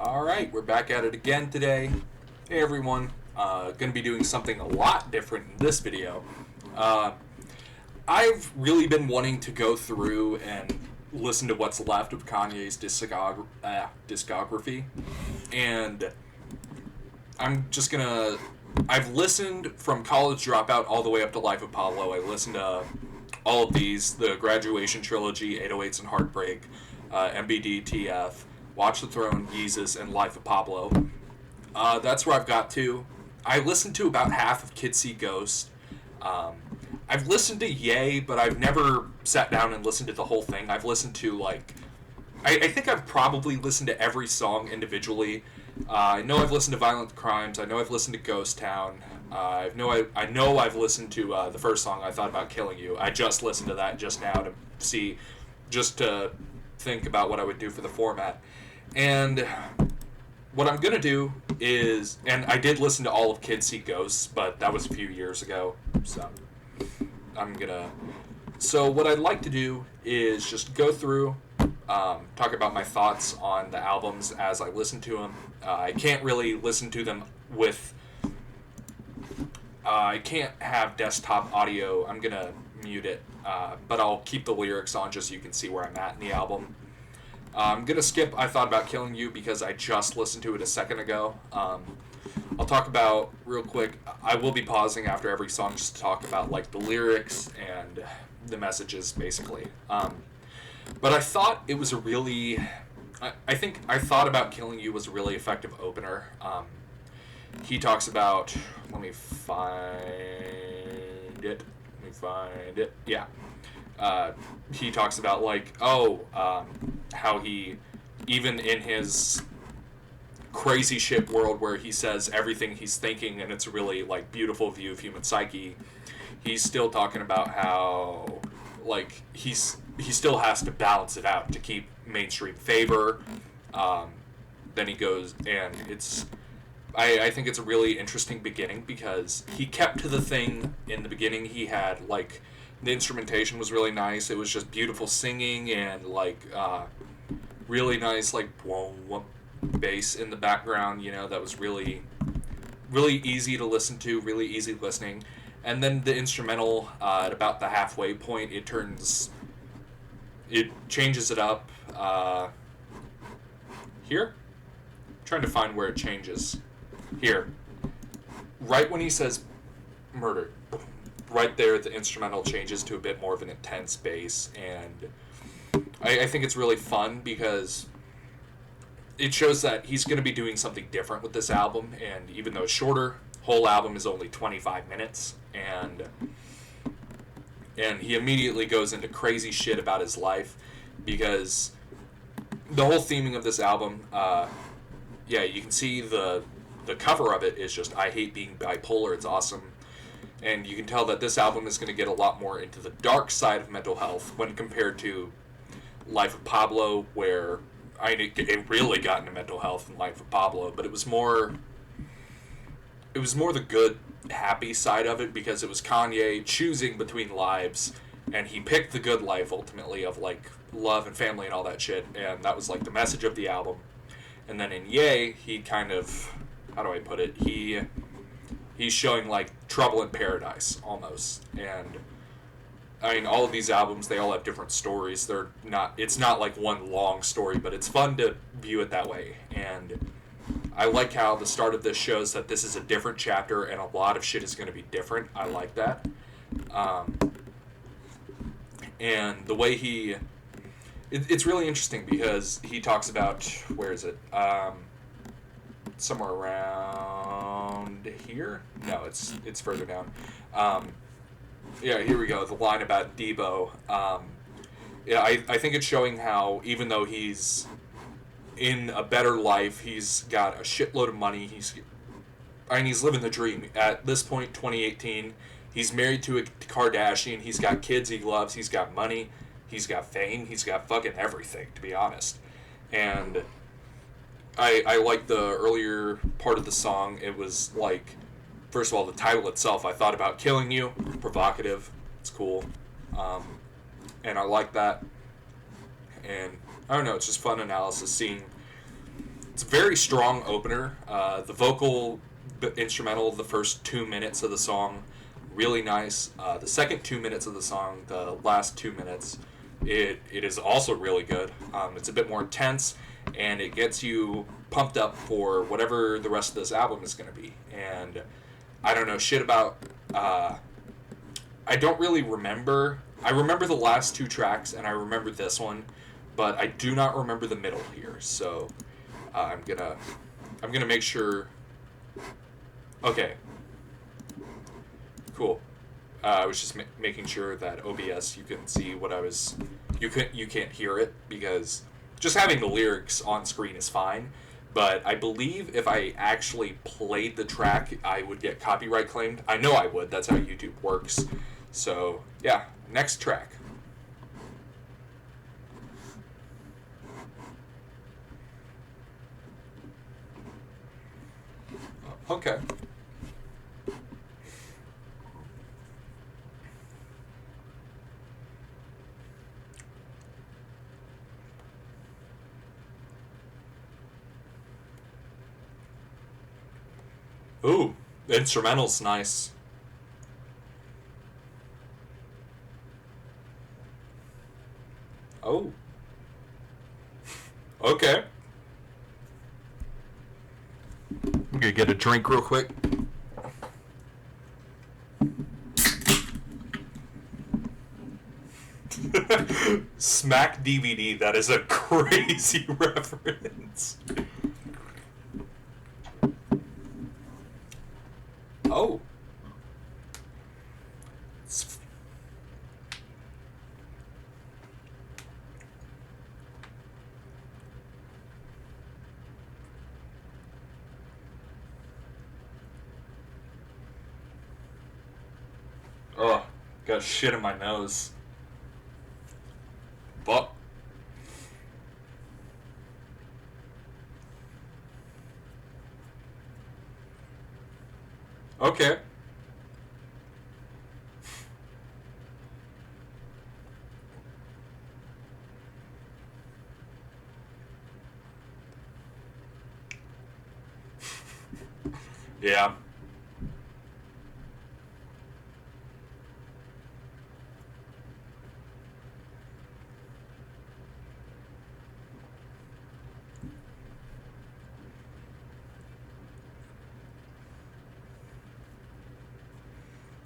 All right, we're back at it again today. Hey everyone, going to be doing something a lot different in this video. I've really been wanting to go through and listen to what's left of Kanye's discography, and I'm just gonna. I've listened from College Dropout all the way up to Life of Pablo. I listened to all of these: the Graduation Trilogy, 808s and Heartbreak, MBD, TF, Watch the Throne, Yeezus, and Life of Pablo. That's where I've got to. I listened to about half of Kids See Ghost. I've listened to Ye, but I've never sat down and listened to the whole thing. I've listened to, I think I've probably listened to every song individually. I know I've listened to Violent Crimes. I know I've listened to Ghost Town. I know I've listened to the first song, I Thought About Killing You. I just listened to that just now to think about what I would do for the format. And what I'm going to do is, and I did listen to all of Kids See Ghosts, but that was a few years ago, so So what I'd like to do is just go through, talk about my thoughts on the albums as I listen to them. I can't really listen to them with... I can't have desktop audio. I'm going to mute it, but I'll keep the lyrics on just so you can see where I'm at in the album. I'm going to skip I Thought About Killing You because I just listened to it a second ago. I'll talk about, real quick, I will be pausing after every song just to talk about the lyrics and the messages, basically. But I thought it was a really... I think I Thought About Killing You was a really effective opener. He talks about... Let me find it. Yeah. He talks about, how he, even in his crazy shit world where he says everything he's thinking and it's a really, beautiful view of human psyche, he's still talking about how, he still has to balance it out to keep mainstream favor. Then he goes, and it's... I think it's a really interesting beginning because he kept to the thing in the beginning. He had, the instrumentation was really nice. It was just beautiful singing and, really nice, bass in the background, that was really, really easy to listen to, really easy listening. And then the instrumental, at about the halfway point, it changes it up, here? I'm trying to find where it changes. Here. Right when he says murder, right there the instrumental changes to a bit more of an intense bass, and I think it's really fun because it shows that he's going to be doing something different with this album, and even though it's shorter, whole album is only 25 minutes, and he immediately goes into crazy shit about his life because the whole theming of this album, you can see the cover of it is just, I hate being bipolar, it's awesome. And you can tell that this album is going to get a lot more into the dark side of mental health when compared to Life of Pablo, where it really got into mental health in Life of Pablo, but it was more the good, happy side of it because it was Kanye choosing between lives, and he picked the good life ultimately of love and family and all that shit, and that was the message of the album. And then in Ye, he kind of... How do I put it? He's showing trouble in paradise almost, and all of these albums, they all have different stories. It's not one long story, but it's fun to view it that way. And I like how the start of this shows that this is a different chapter and a lot of shit is going to be different. I like that. And the way it's really interesting because he talks about, where is it? Somewhere around here? No, it's further down. Here we go. The line about Debo. I think it's showing how even though he's in a better life, he's got a shitload of money. He's living the dream. At this point, 2018, he's married to a Kardashian. He's got kids he loves. He's got money. He's got fame. He's got fucking everything, to be honest. And I like the earlier part of the song. It was first of all, the title itself, I Thought About Killing You. Provocative. It's cool. And I like that. And I don't know, it's just fun analysis, seeing It's a very strong opener. The vocal instrumental, the first 2 minutes of the song, really nice. The second 2 minutes of the song, the last 2 minutes, it is also really good. It's a bit more intense, and it gets you pumped up for whatever the rest of this album is going to be. And I don't know shit about. I don't really remember. I remember the last two tracks, and I remember this one, but I do not remember the middle here. So I'm gonna make sure. Okay. Cool. I was just making sure that OBS you can see what I was. You can't hear it because just having the lyrics on screen is fine. But I believe if I actually played the track, I would get copyright claimed. I know I would. That's how YouTube works. So yeah, next track. Okay. Ooh, the instrumental's nice. Oh. Okay. I'm gonna get a drink real quick. Smack DVD, that is a crazy reference. Oh. Oh, got shit in my nose. But okay. Yeah.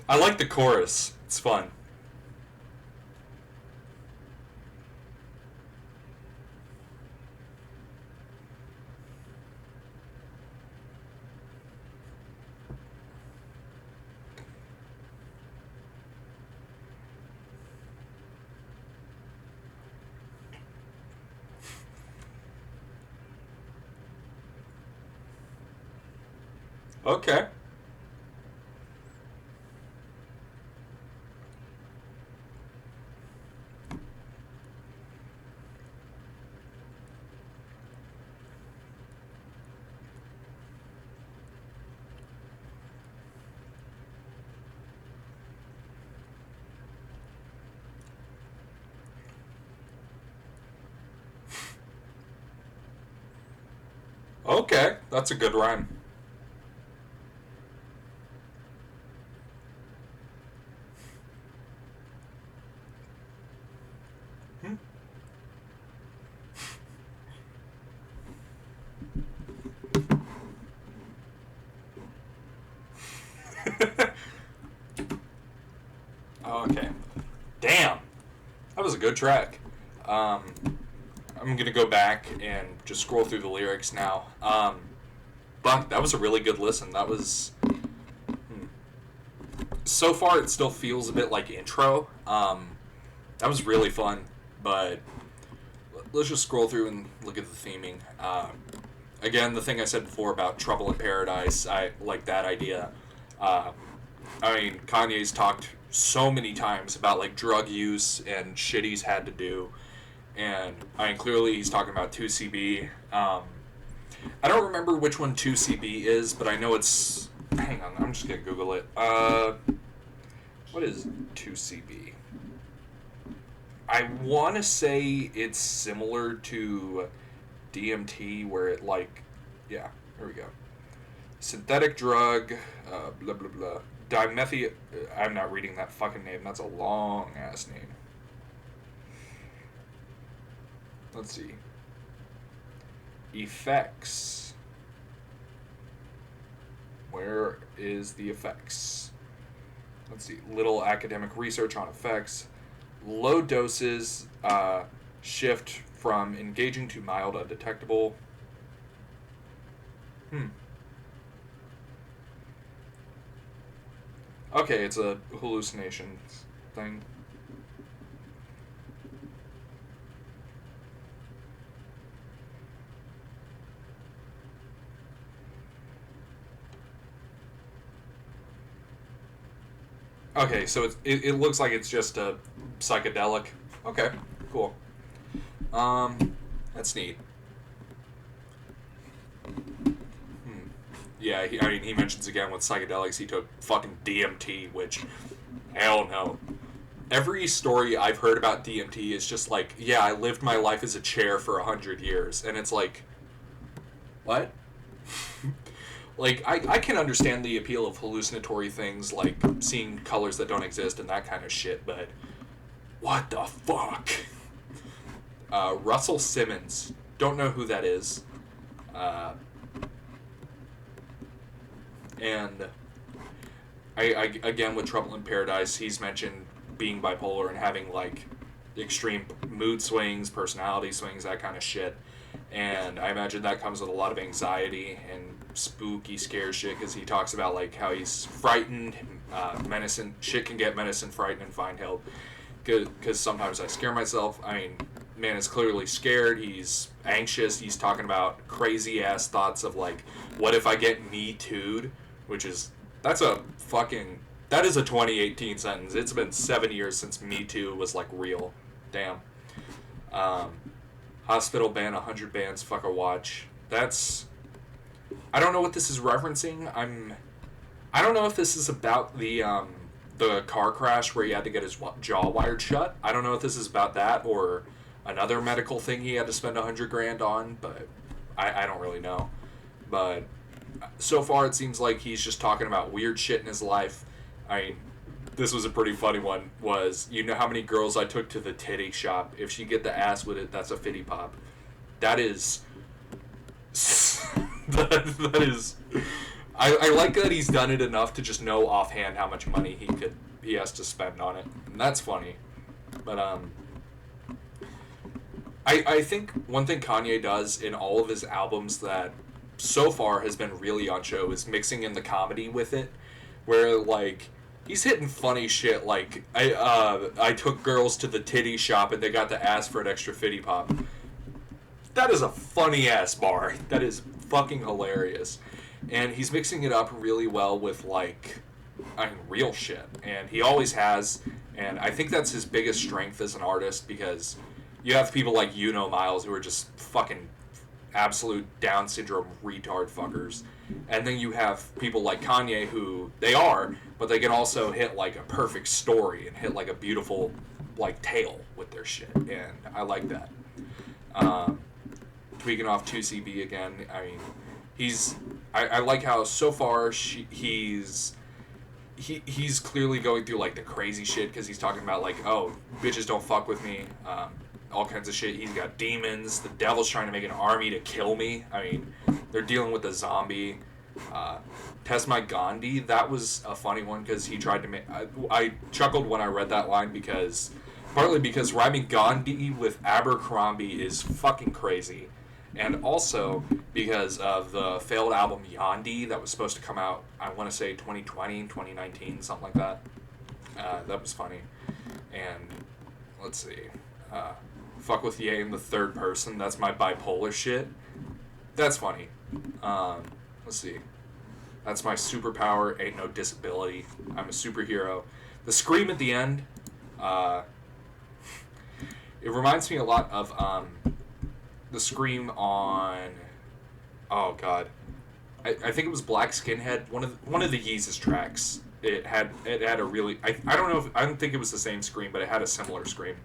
I like the chorus. It's fun. Okay. Okay. That's a good rhyme. Hmm. Okay. Damn. That was a good track. Um, I'm gonna go back and just scroll through the lyrics now. But that was a really good listen. That was so far. It still feels a bit like intro. That was really fun. But let's just scroll through and look at the theming. Again, the thing I said before about Trouble in Paradise, I like that idea. Uh, I mean, Kanye's talked so many times about like drug use and shit he's had to do, and I mean clearly he's talking about 2CB. I don't remember which one 2CB is, but I know it's. Hang on, I'm just gonna Google it. What is 2CB? I want to say it's similar to DMT where it like, yeah, here we go. Synthetic drug, blah blah blah. Dimethy. I'm not reading that fucking name. That's a long ass name. Let's see. Effects. Where is the effects? Let's see. Little academic research on effects. Low doses shift from engaging to mild undetectable. Okay, it's a hallucination thing. Okay, so it looks like it's just a psychedelic. Okay, cool. That's neat. Yeah, he mentions again with psychedelics he took fucking DMT, which, hell no. Every story I've heard about DMT is just like, yeah, I lived my life as a chair for 100 years, and it's like, what? Like, I can understand the appeal of hallucinatory things, like seeing colors that don't exist and that kind of shit, but what the fuck? Russell Simmons. Don't know who that is. And I again, with Trouble in Paradise, he's mentioned being bipolar and having, like, extreme mood swings, personality swings, that kind of shit. And I imagine that comes with a lot of anxiety and spooky scare shit, because he talks about, like, how he's frightened, menacing. Shit can get menacing, frightened, and find help. Because sometimes I scare myself. I mean, man is clearly scared. He's anxious. He's talking about crazy-ass thoughts of, like, what if I get Me Too'd? Which is, that is a 2018 sentence. It's been 7 years since Me Too was, like, real. Damn. Hospital ban 100 bands, fuck a watch. That's, I don't know what this is referencing. I don't know if this is about the car crash where he had to get his jaw wired shut. I don't know if this is about that or another medical thing he had to spend 100 grand on, but I don't really know. But so far it seems like he's just talking about weird shit in his life. I mean, this was a pretty funny one, was, you know how many girls I took to the titty shop? If she get the ass with it, that's a fitty pop. That is... that is... I like that he's done it enough to just know offhand how much money he has to spend on it. And that's funny. But, I think one thing Kanye does in all of his albums that so far has been really on show is mixing in the comedy with it. Where, like... He's hitting funny shit like, I took girls to the titty shop and they got the ass for an extra fitty pop. That is a funny ass bar. That is fucking hilarious. And he's mixing it up really well with, like, I mean, real shit. And he always has. And I think that's his biggest strength as an artist, because you have people like Miles who are just fucking absolute Down syndrome retard fuckers. And then you have people like Kanye who, they are, but they can also hit, like, a perfect story and hit, like, a beautiful, like, tale with their shit. And I like that. Tweaking off 2CB again, I mean, I like how so far he's clearly going through, like, the crazy shit, because he's talking about, like, oh, bitches don't fuck with me, all kinds of shit. He's got demons. The devil's trying to make an army to kill me. I mean, they're dealing with a zombie. Test My Gandhi, that was a funny one, because he tried to make... I chuckled when I read that line, partly because rhyming Gandhi with Abercrombie is fucking crazy. And also because of the failed album Yandhi that was supposed to come out, I want to say 2020, 2019, something like that. That was funny. And, let's see... fuck with Ye in the third person, that's my bipolar shit. That's funny. Let's see. That's my superpower, ain't no disability. I'm a superhero. The scream at the end, it reminds me a lot of the scream on, oh god, I think it was Black Skinhead, one of the Yeezus tracks. It had a really, I don't know if, I don't think it was the same scream, but it had a similar scream.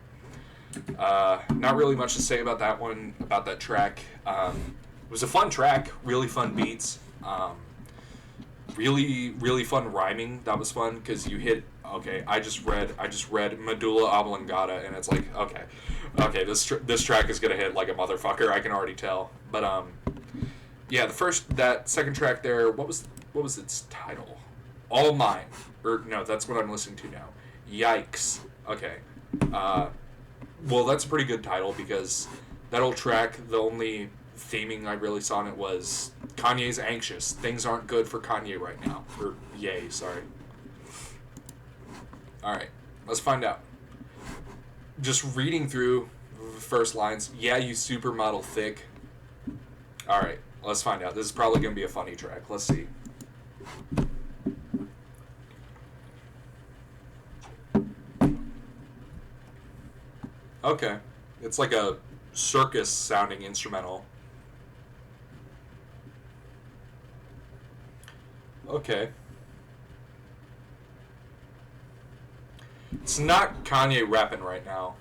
Not really much to say about that one, about that track. It was a fun track, really fun beats. Really, really fun rhyming. That was fun because you hit. Okay, I just read medulla oblongata, and it's like, okay, this track is gonna hit like a motherfucker. I can already tell. But yeah, that second track there. What was its title? All Mine, or no, that's what I'm listening to now. Yikes. Okay. Well, that's a pretty good title because that old track, the only theming I really saw in it was Kanye's anxious. Things aren't good for Kanye right now. Or, yay, sorry. Alright, let's find out. Just reading through the first lines, yeah, you supermodel thick. Alright, let's find out. This is probably going to be a funny track. Let's see. Okay. It's like a circus sounding instrumental. Okay. It's not Kanye rapping right now.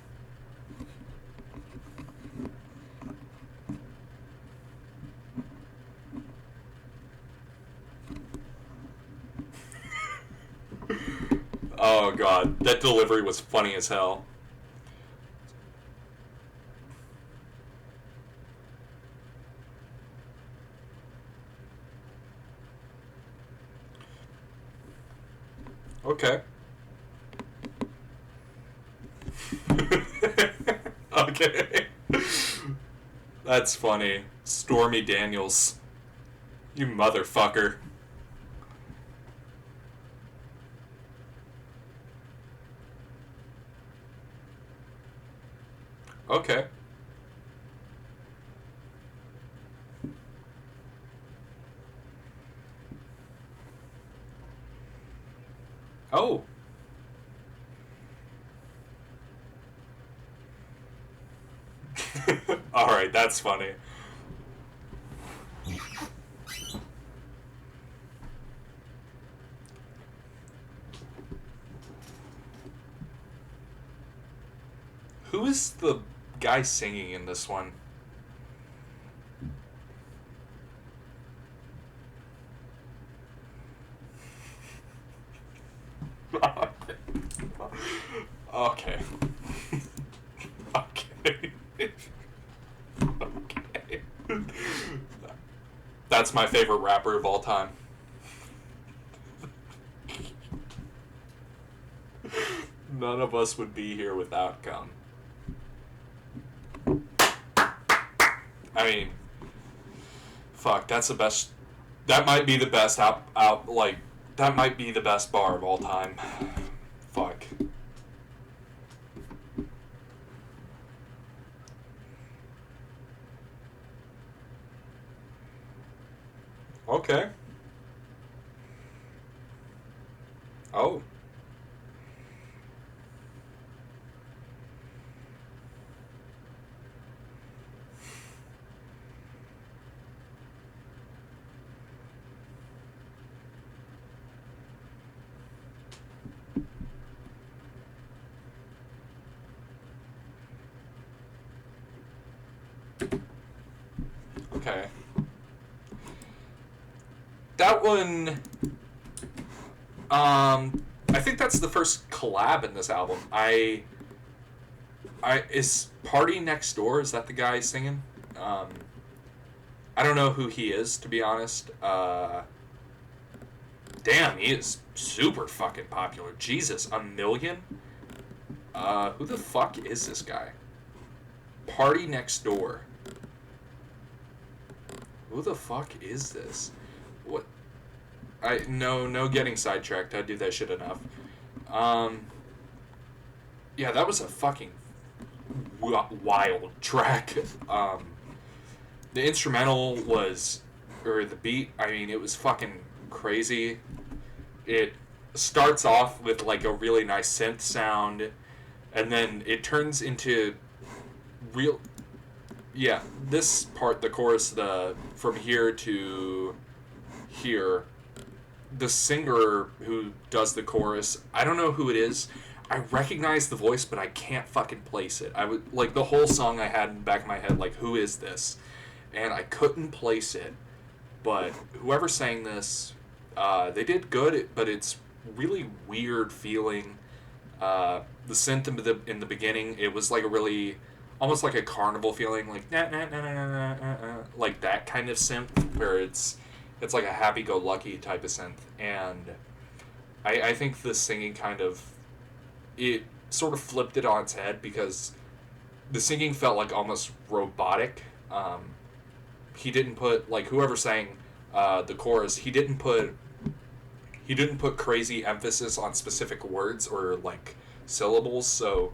Oh god, that delivery was funny as hell. Okay. Okay. That's funny. Stormy Daniels. You motherfucker. Okay. Oh. Alright, that's funny. Who is the guy singing in this one? Okay. Okay. Okay. That's my favorite rapper of all time. None of us would be here without Gun. I mean, fuck, that's the best. That might be the best that might be the best bar of all time. Fuck. Okay. Oh. Okay. That one, I think that's the first collab in this album. Is Party Next Door, is that the guy singing? Um, I don't know who he is, to be honest. Damn, he is super fucking popular. Jesus, a million? Who the fuck is this guy? Party Next Door. Who the fuck is this? What? No getting sidetracked. I do that shit enough. Um, yeah, that was a fucking wild track. The instrumental was, or the beat. I mean, it was fucking crazy. It starts off with like a really nice synth sound, and then it turns into real. Yeah, this part, the chorus, the from here to here, the singer who does the chorus, I don't know who it is. I recognize the voice, but I can't fucking place it. I would like the whole song I had in the back of my head, like, who is this? And I couldn't place it. But whoever sang this, they did good, but it's really weird feeling. The synth in the beginning, it was like a really, almost like a carnival feeling, like nah, nah, nah, nah, nah, nah, nah, like that kind of synth where it's like a happy-go-lucky type of synth, and I think the singing kind of it sort of flipped it on its head because the singing felt like almost robotic. He didn't put like whoever sang the chorus. He didn't put crazy emphasis on specific words or like syllables, so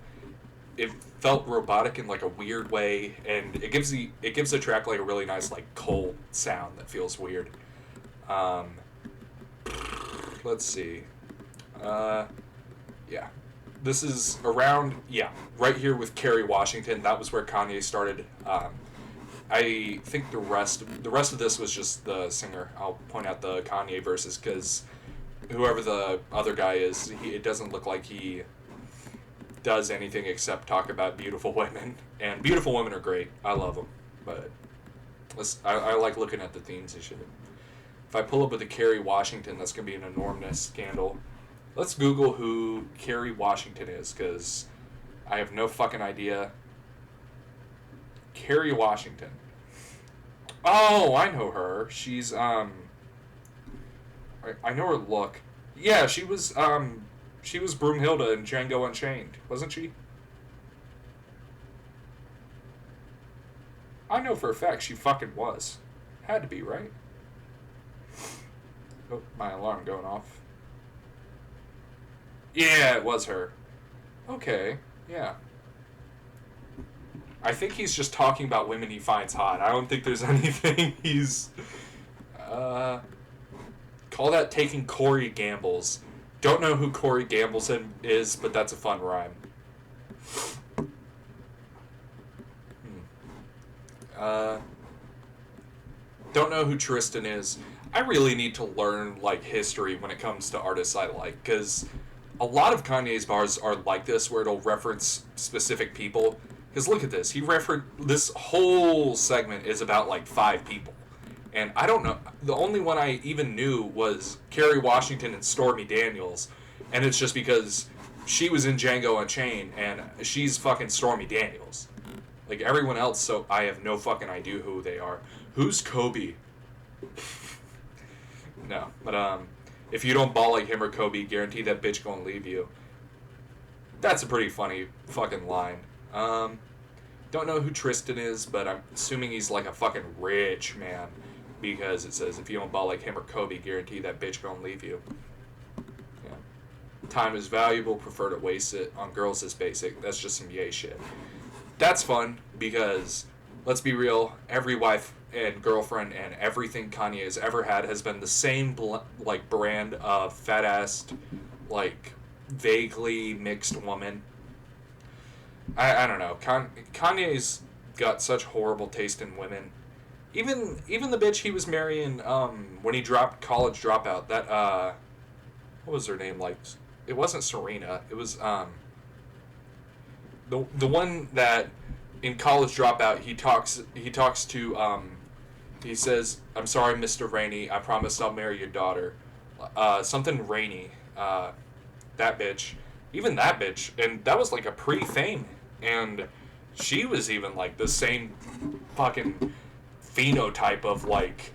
it felt robotic in like a weird way, and it gives the track like a really nice like cold sound that feels weird. Um, let's see. Yeah, this is around right here with Kerry Washington. That was where Kanye started. I think the rest of this was just the singer. I'll point out the Kanye verses because whoever the other guy is, it doesn't look like he does anything except talk about beautiful women, and beautiful women are great. I love them, but I like looking at the themes and shit. If I pull up with a Kerry Washington, that's gonna be an enormous scandal. Let's Google who Kerry Washington is, because I have no fucking idea. Kerry Washington. Oh, I know her. She's I know her look. Yeah, she was Broomhilda in Django Unchained, wasn't she? I know for a fact she fucking was. Had to be, right? Oh, my alarm going off. Yeah, it was her. Okay, yeah. I think he's just talking about women he finds hot. I don't think there's anything he's... Call that taking Corey Gambles. Don't know who Corey Gambles is, but that's a fun rhyme. Don't know who Tristan is. I really need to learn like history when it comes to artists I like, because a lot of Kanye's bars are like this, where it'll reference specific people. Because look at this, this whole segment is about like 5 people, and I don't know. The only one I even knew was Kerry Washington and Stormy Daniels, and it's just because she was in Django Unchained, and she's fucking Stormy Daniels. Like everyone else, so I have no fucking idea who they are. Who's Kobe? No, but if you don't ball like him or Kobe, guarantee that bitch gonna leave you. That's a pretty funny fucking line. Don't know who Tristan is, but I'm assuming he's like a fucking rich man, because it says if you don't ball like him or Kobe, guarantee that bitch gonna leave you. Yeah. Time is valuable, prefer to waste it on girls is basic. That's just some yay shit. That's fun because, let's be real, every wife and girlfriend and everything Kanye has ever had has been the same like brand of fat ass, like vaguely mixed woman. I don't know. Kanye's got such horrible taste in women. Even the bitch he was marrying when he dropped College Dropout. That what was her name like? It wasn't Serena. It was the one that in College Dropout he talks to he says, "I'm sorry, Mr. Rainey. I promised I'll marry your daughter." Something Rainey. That bitch. Even that bitch, and that was like a pre-fame, and she was even like the same fucking phenotype of like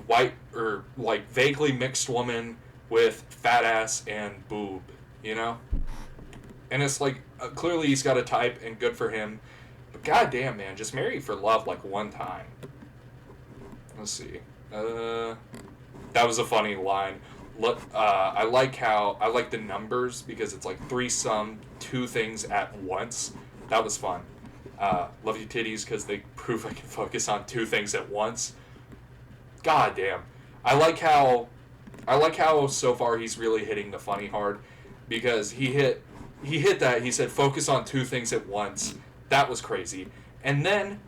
white or like vaguely mixed woman with fat ass and boob, you know? And it's like clearly he's got a type and good for him, but goddamn man, just marry for love like one time. Let's see. That was a funny line. Look, I like the numbers because it's like 3 sum 2 things at once. That was fun. Love you titties because they prove I can focus on 2 things at once. God damn. I like how so far he's really hitting the funny hard, because he hit that. He said focus on 2 things at once. That was crazy. And then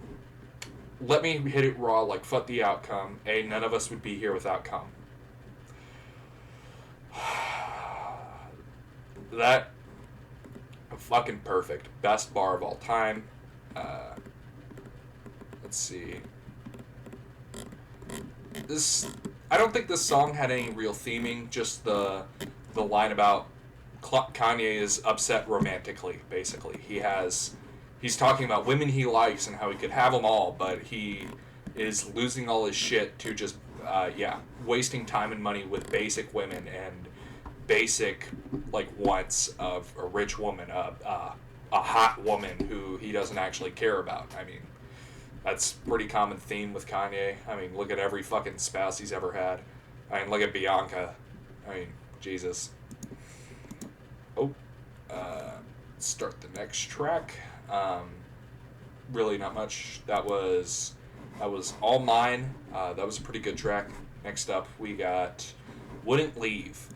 let me hit it raw like fuck the outcome. None of us would be here without cum. That Fucking perfect. Best bar of all time. Uh, let's see. This, I don't think this song had any real theming. Just the line about Kanye is upset romantically. Basically, he's talking about women he likes and how he could have them all, but he is losing all his shit to just wasting time and money with basic women and basic like wants of a rich woman, a hot woman who he doesn't actually care about. I mean, that's a pretty common theme with Kanye. I mean, look at every fucking spouse he's ever had. I mean, look at Bianca. I mean, Jesus. Oh, start the next track. Really not much. That was All Mine. That was a pretty good track. Next up, we got Wouldn't Leave.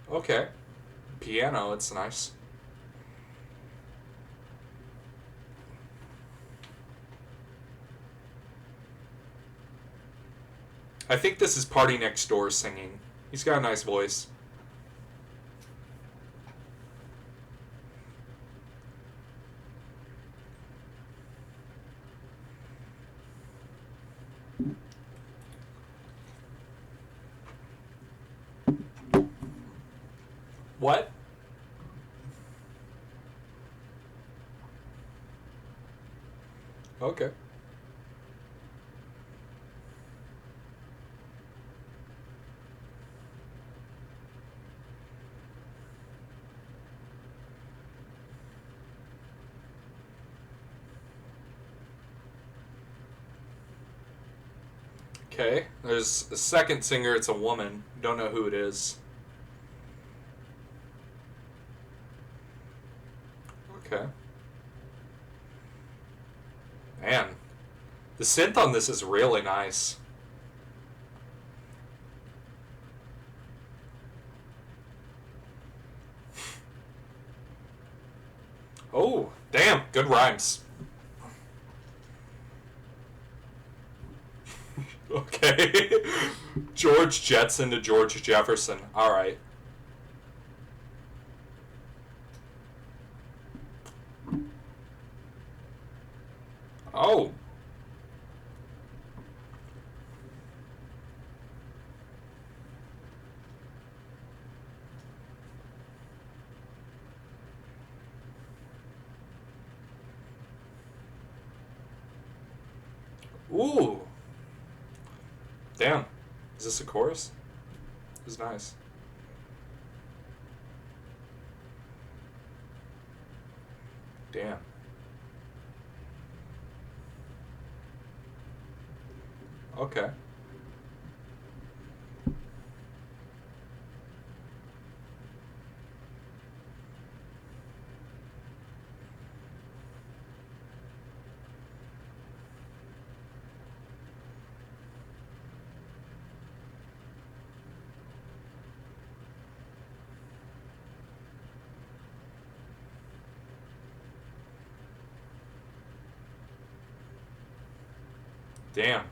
Okay. Piano, it's nice. I think this is Party Next Door singing. He's got a nice voice. What? Okay. Okay. There's a second singer. It's a woman. Don't know who it is. Okay. Man, the synth on this is really nice. Oh, damn. Good rhymes. Okay. George Jetson to George Jefferson. All right. Oh. Ooh. Damn. Is this a chorus? This is nice. Damn. Okay. Damn.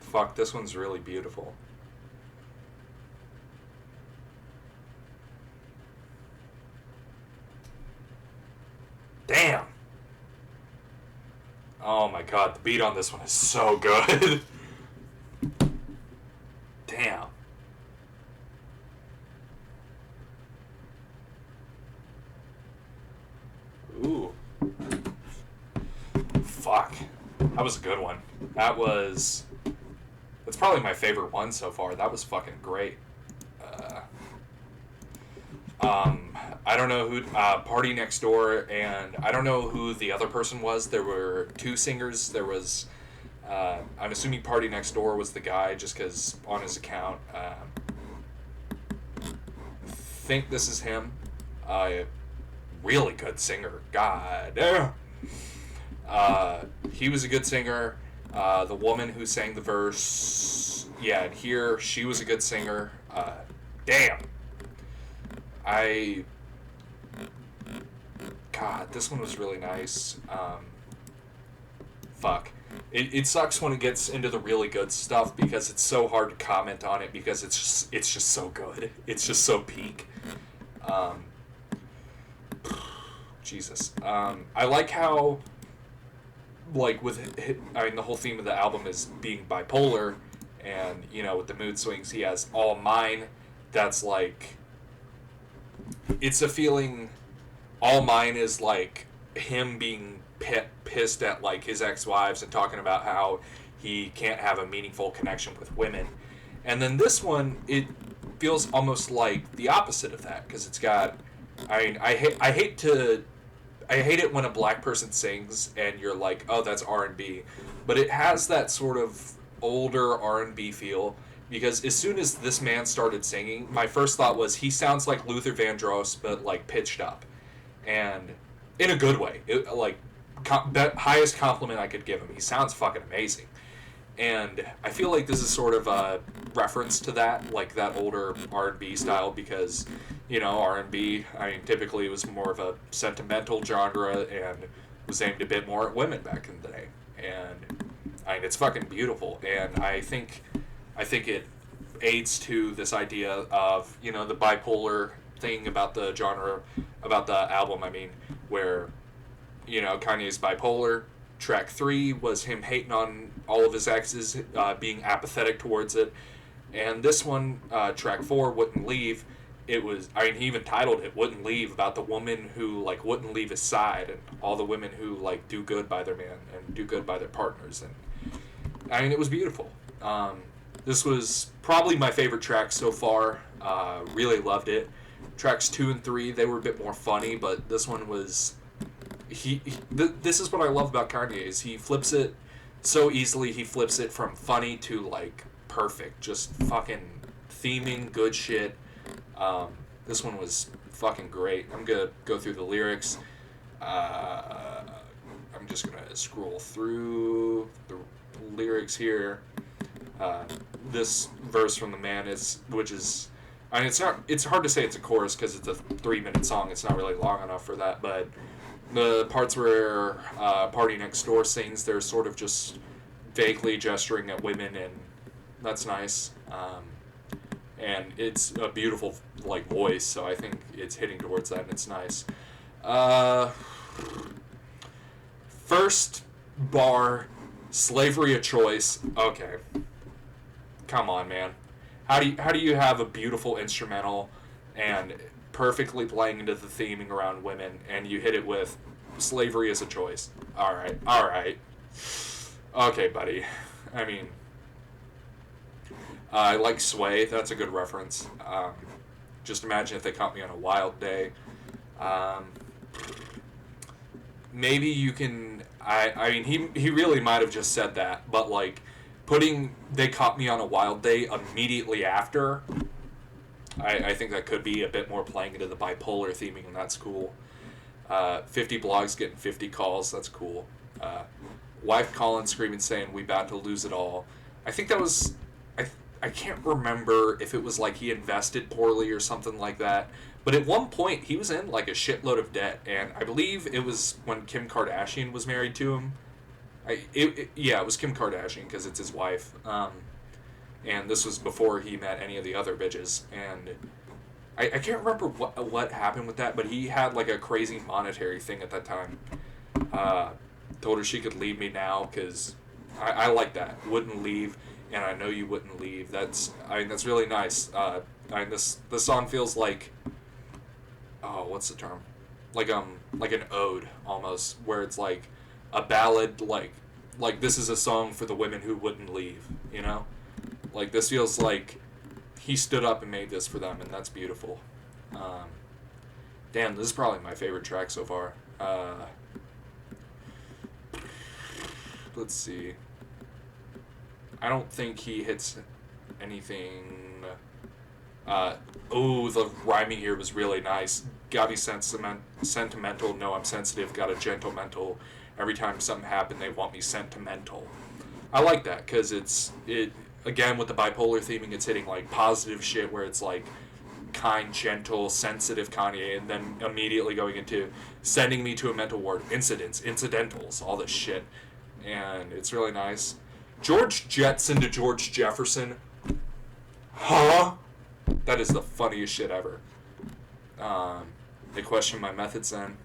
Fuck, this one's really beautiful. Damn. Oh my god, the beat on this one is so good. Damn. Ooh. Fuck. That was a good one. That's probably my favorite one so far. That was fucking great. I don't know who, Party Next Door, and I don't know who the other person was. There were two singers. There was, I'm assuming Party Next Door was the guy just because on his account. Think this is him. Really good singer. God damn. He was a good singer. The woman who sang the verse, yeah, and here she was a good singer. Damn. I God, this one was really nice. Fuck. It sucks when it gets into the really good stuff because it's so hard to comment on it because it's just so good. It's just so peak. Um, Jesus. I like how, like, I mean, the whole theme of the album is being bipolar, and, you know, with the mood swings, he has All Mine. That's like, it's a feeling. All Mine is like him being pissed at, like, his ex-wives and talking about how he can't have a meaningful connection with women. And then this one, it feels almost like the opposite of that because it's got. I mean, I hate it when a black person sings and you're like, oh, that's R&B, but it has that sort of older R&B feel because as soon as this man started singing, my first thought was he sounds like Luther Vandross but like pitched up, and in a good way. That highest compliment I could give him. He sounds fucking amazing. And I feel like this is sort of a reference to that, like that older R&B style, because, you know, R&B, I mean, typically it was more of a sentimental genre and was aimed a bit more at women back in the day. And I mean, it's fucking beautiful, and I think it aids to this idea of, you know, the bipolar thing about the genre, about the album. I mean, where, you know, Kanye's bipolar. Track 3 was him hating on all of his exes, being apathetic towards it. And this one, track 4, Wouldn't Leave, it was, I mean, he even titled it Wouldn't Leave, about the woman who, like, wouldn't leave his side, and all the women who, like, do good by their man and do good by their partners. And, I mean, it was beautiful. This was probably my favorite track so far. Really loved it. Tracks 2 and 3, they were a bit more funny, but this one was... This is what I love about Kanye, is he flips it so easily. He flips it from funny to, like, perfect, just fucking theming good shit. This one was fucking great. I'm gonna go through the lyrics. I'm just gonna scroll through the lyrics here. This verse from the man which is, I mean, it's hard to say it's a chorus because it's a 3-minute song. It's not really long enough for that, but the parts where Party Next Door sings, they're sort of just vaguely gesturing at women, and that's nice. And it's a beautiful, like, voice, so I think it's hitting towards that, and it's nice. First bar, slavery a choice. Okay, come on, man. How do you have a beautiful instrumental and perfectly playing into the theming around women, and you hit it with slavery as a choice? All right. Okay, buddy. I mean, I like Sway. That's a good reference. Just imagine if they caught me on a wild day. Maybe you can. I mean, he really might have just said that, but, like, putting "They Caught Me on a Wild Day" immediately after, I think that could be a bit more playing into the bipolar theming, and that's cool. 50 blogs getting 50 calls, that's cool. Wife calling, screaming, saying, "We about to lose it all." I think that was... I can't remember if it was like he invested poorly or something like that, but at one point he was in, like, a shitload of debt, and I believe it was when Kim Kardashian was married to him. It was Kim Kardashian, because it's his wife. And this was before he met any of the other bitches, and I can't remember what happened with that, but he had, like, a crazy monetary thing at that time. Told her she could leave me now, because I like that. Wouldn't leave, and I know you wouldn't leave. That's really nice. This song feels like, what's the term? Like an ode, almost, where it's like a ballad, like this is a song for the women who wouldn't leave, you know? Like, this feels like he stood up and made this for them, and that's beautiful. Damn, this is probably my favorite track so far. Let's see. I don't think he hits anything. The rhyming here was really nice. Got me sentimental. No, I'm sensitive. Got a gentle mental. Every time something happened, they want me sentimental. I like that because it again with the bipolar theming, it's hitting like positive shit where it's like kind, gentle, sensitive Kanye, and then immediately going into sending me to a mental ward, incidents, incidentals, all this shit, and it's really nice. George Jetson to George Jefferson, huh? That is the funniest shit ever. They question my methods then,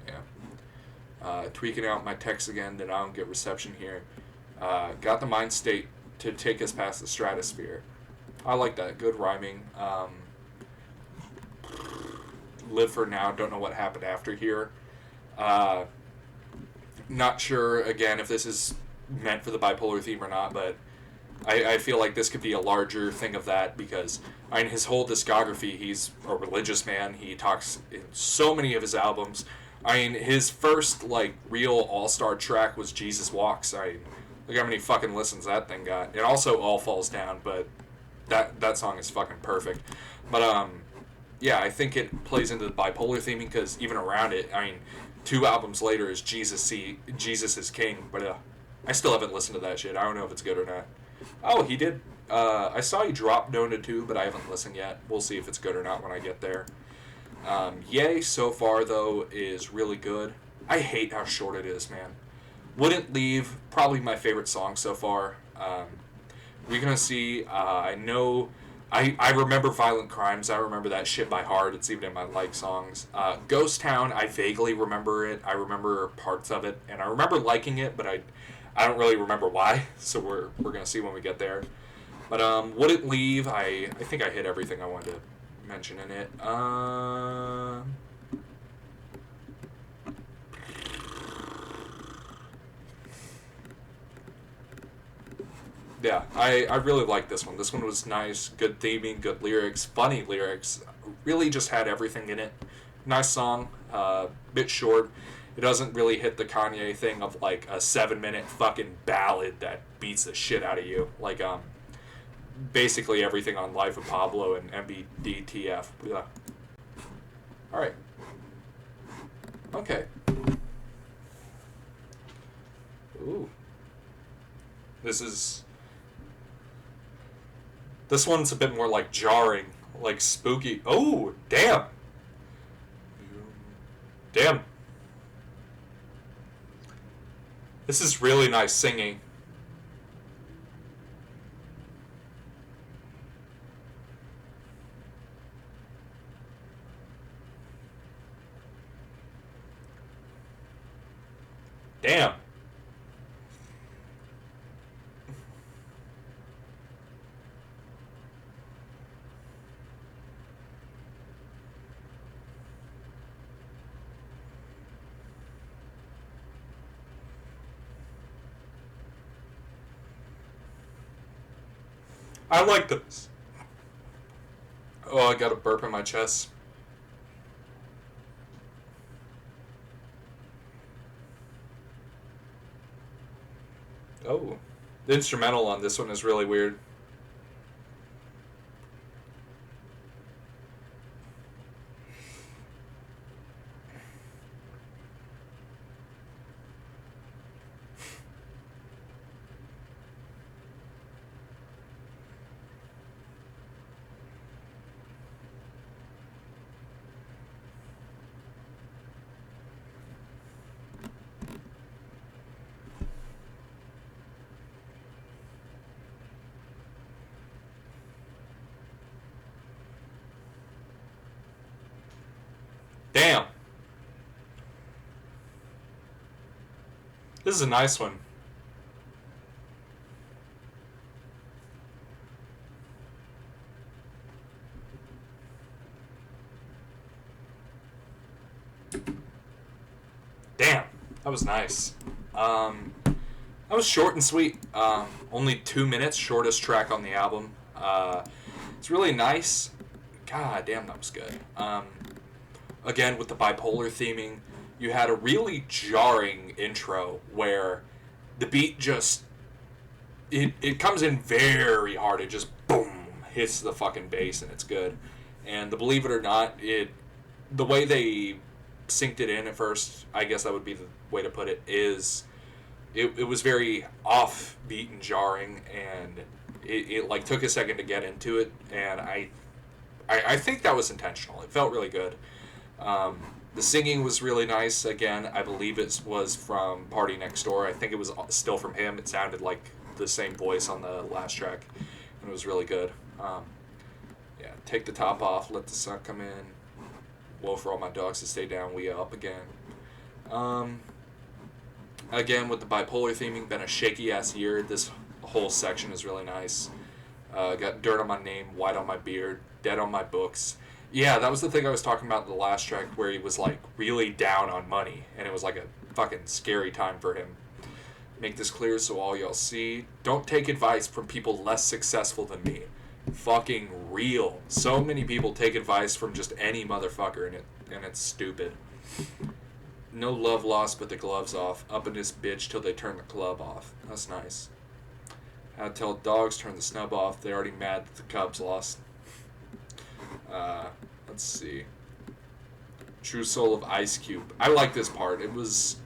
yeah. Tweaking out my text again that I don't get reception here. Got the mind state to take us past the stratosphere. I like that. Good rhyming. Live for now. Don't know what happened after here. Not sure, again, if this is meant for the bipolar theme or not, but I feel like this could be a larger thing of that because, I mean, his whole discography, he's a religious man. He talks in so many of his albums. I mean, his first, like, real all-star track was Jesus Walks. I mean, look how many fucking listens that thing got. It also All Falls Down, but that song is fucking perfect. But, yeah, I think it plays into the bipolar theming because even around it, I mean, 2 albums later is Jesus is King, but I still haven't listened to that shit. I don't know if it's good or not. Oh, he did. I saw he dropped Nona 2, but I haven't listened yet. We'll see if it's good or not when I get there. Yay, so far, though, is really good. I hate how short it is, man. Wouldn't Leave, probably my favorite song so far. We're going to see, I know, I remember Violent Crimes. I remember that shit by heart. It's even in my like songs. Ghost Town, I vaguely remember it. I remember parts of it, and I remember liking it, but I don't really remember why, so we're going to see when we get there. But Wouldn't Leave, I think I hit everything I wanted to mention in it. Yeah, I really like this one. This one was nice, good theming, good lyrics, funny lyrics. Really just had everything in it. Nice song, bit short. It doesn't really hit the Kanye thing of like a 7-minute fucking ballad that beats the shit out of you. Like basically everything on Life of Pablo and MBDTF. Yeah. All right. Okay. Ooh. This one's a bit more like jarring, like spooky. Oh, damn. Damn. This is really nice singing. Damn. I like this. Oh, I got a burp in my chest. Oh. The instrumental on this one is really weird. Damn. This is a nice one. Damn. That was nice. That was short and sweet. Only 2 minutes, shortest track on the album. It's really nice. God damn, that was good. Again, with the bipolar theming, you had a really jarring intro where the beat just it comes in very hard. It just boom hits the fucking bass and it's good. And the Believe It or Not, the way they synced it in at first, I guess that would be the way to put it, is it was very offbeat and jarring, and it like took a second to get into it, and I think that was intentional. It felt really good. Um, the singing was really nice. Again, I believe it was from Party Next Door. I think it was still from him. It sounded like the same voice on the last track, and it was really good. Yeah, take the top off, let the sun come in. Woe for all my dogs to stay down. We up again. Um, Again with the bipolar theming, been a shaky ass year. This whole section is really nice. Got dirt on my name, white on my beard, dead on my books. Yeah, that was the thing I was talking about in the last track where he was like really down on money, and it was like a fucking scary time for him. Make this clear so all y'all see. Don't take advice from people less successful than me. Fucking real. So many people take advice from just any motherfucker, and it's stupid. No love lost, but the gloves off. Up in this bitch till they turn the club off. That's nice. Had to tell dogs turn the snub off. They're already mad that the Cubs lost. Let's see. True Soul of Ice Cube. I like this part. It was.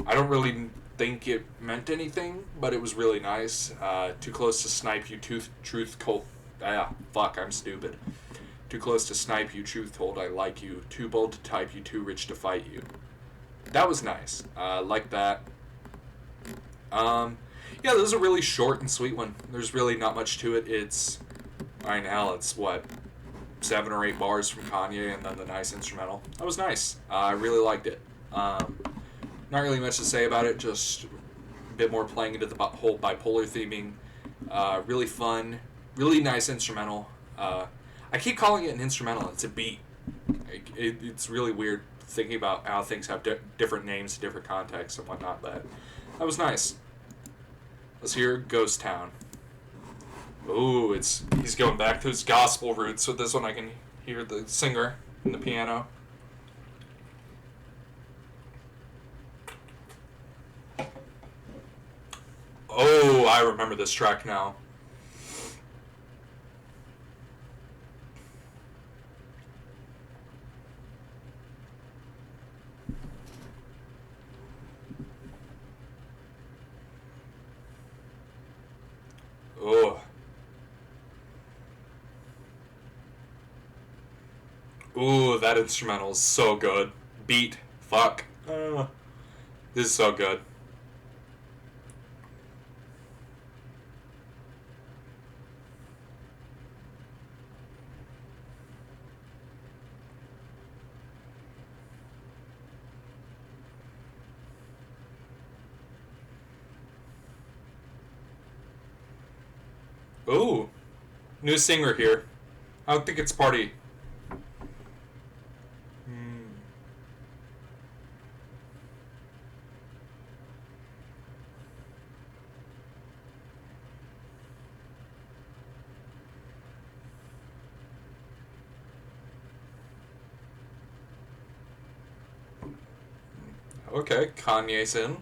I don't really think it meant anything, but it was really nice. Too close to snipe you, truth cold. Fuck, I'm stupid. Too close to snipe you, truth told, I like you. Too bold to type you, too rich to fight you. That was nice. Like that. Yeah, this is a really short and sweet one. There's really not much to it. It's right now. It's what 7 or 8 bars from Kanye, and then the nice instrumental. That was nice. I really liked it. Not really much to say about it. Just a bit more playing into the whole bipolar theming. Really fun. Really nice instrumental. I keep calling it an instrumental. It's a beat. It's really weird thinking about how things have different names, different contexts, and whatnot. But that was nice. Let's hear Ghost Town. Ooh, he's going back to his gospel roots with this one. I can hear the singer and the piano. Oh, I remember this track now. Oh. Ooh, that instrumental is so good. Beat. Fuck. This is so good. Ooh. New singer here. I don't think it's Party. Okay, Kanye's in.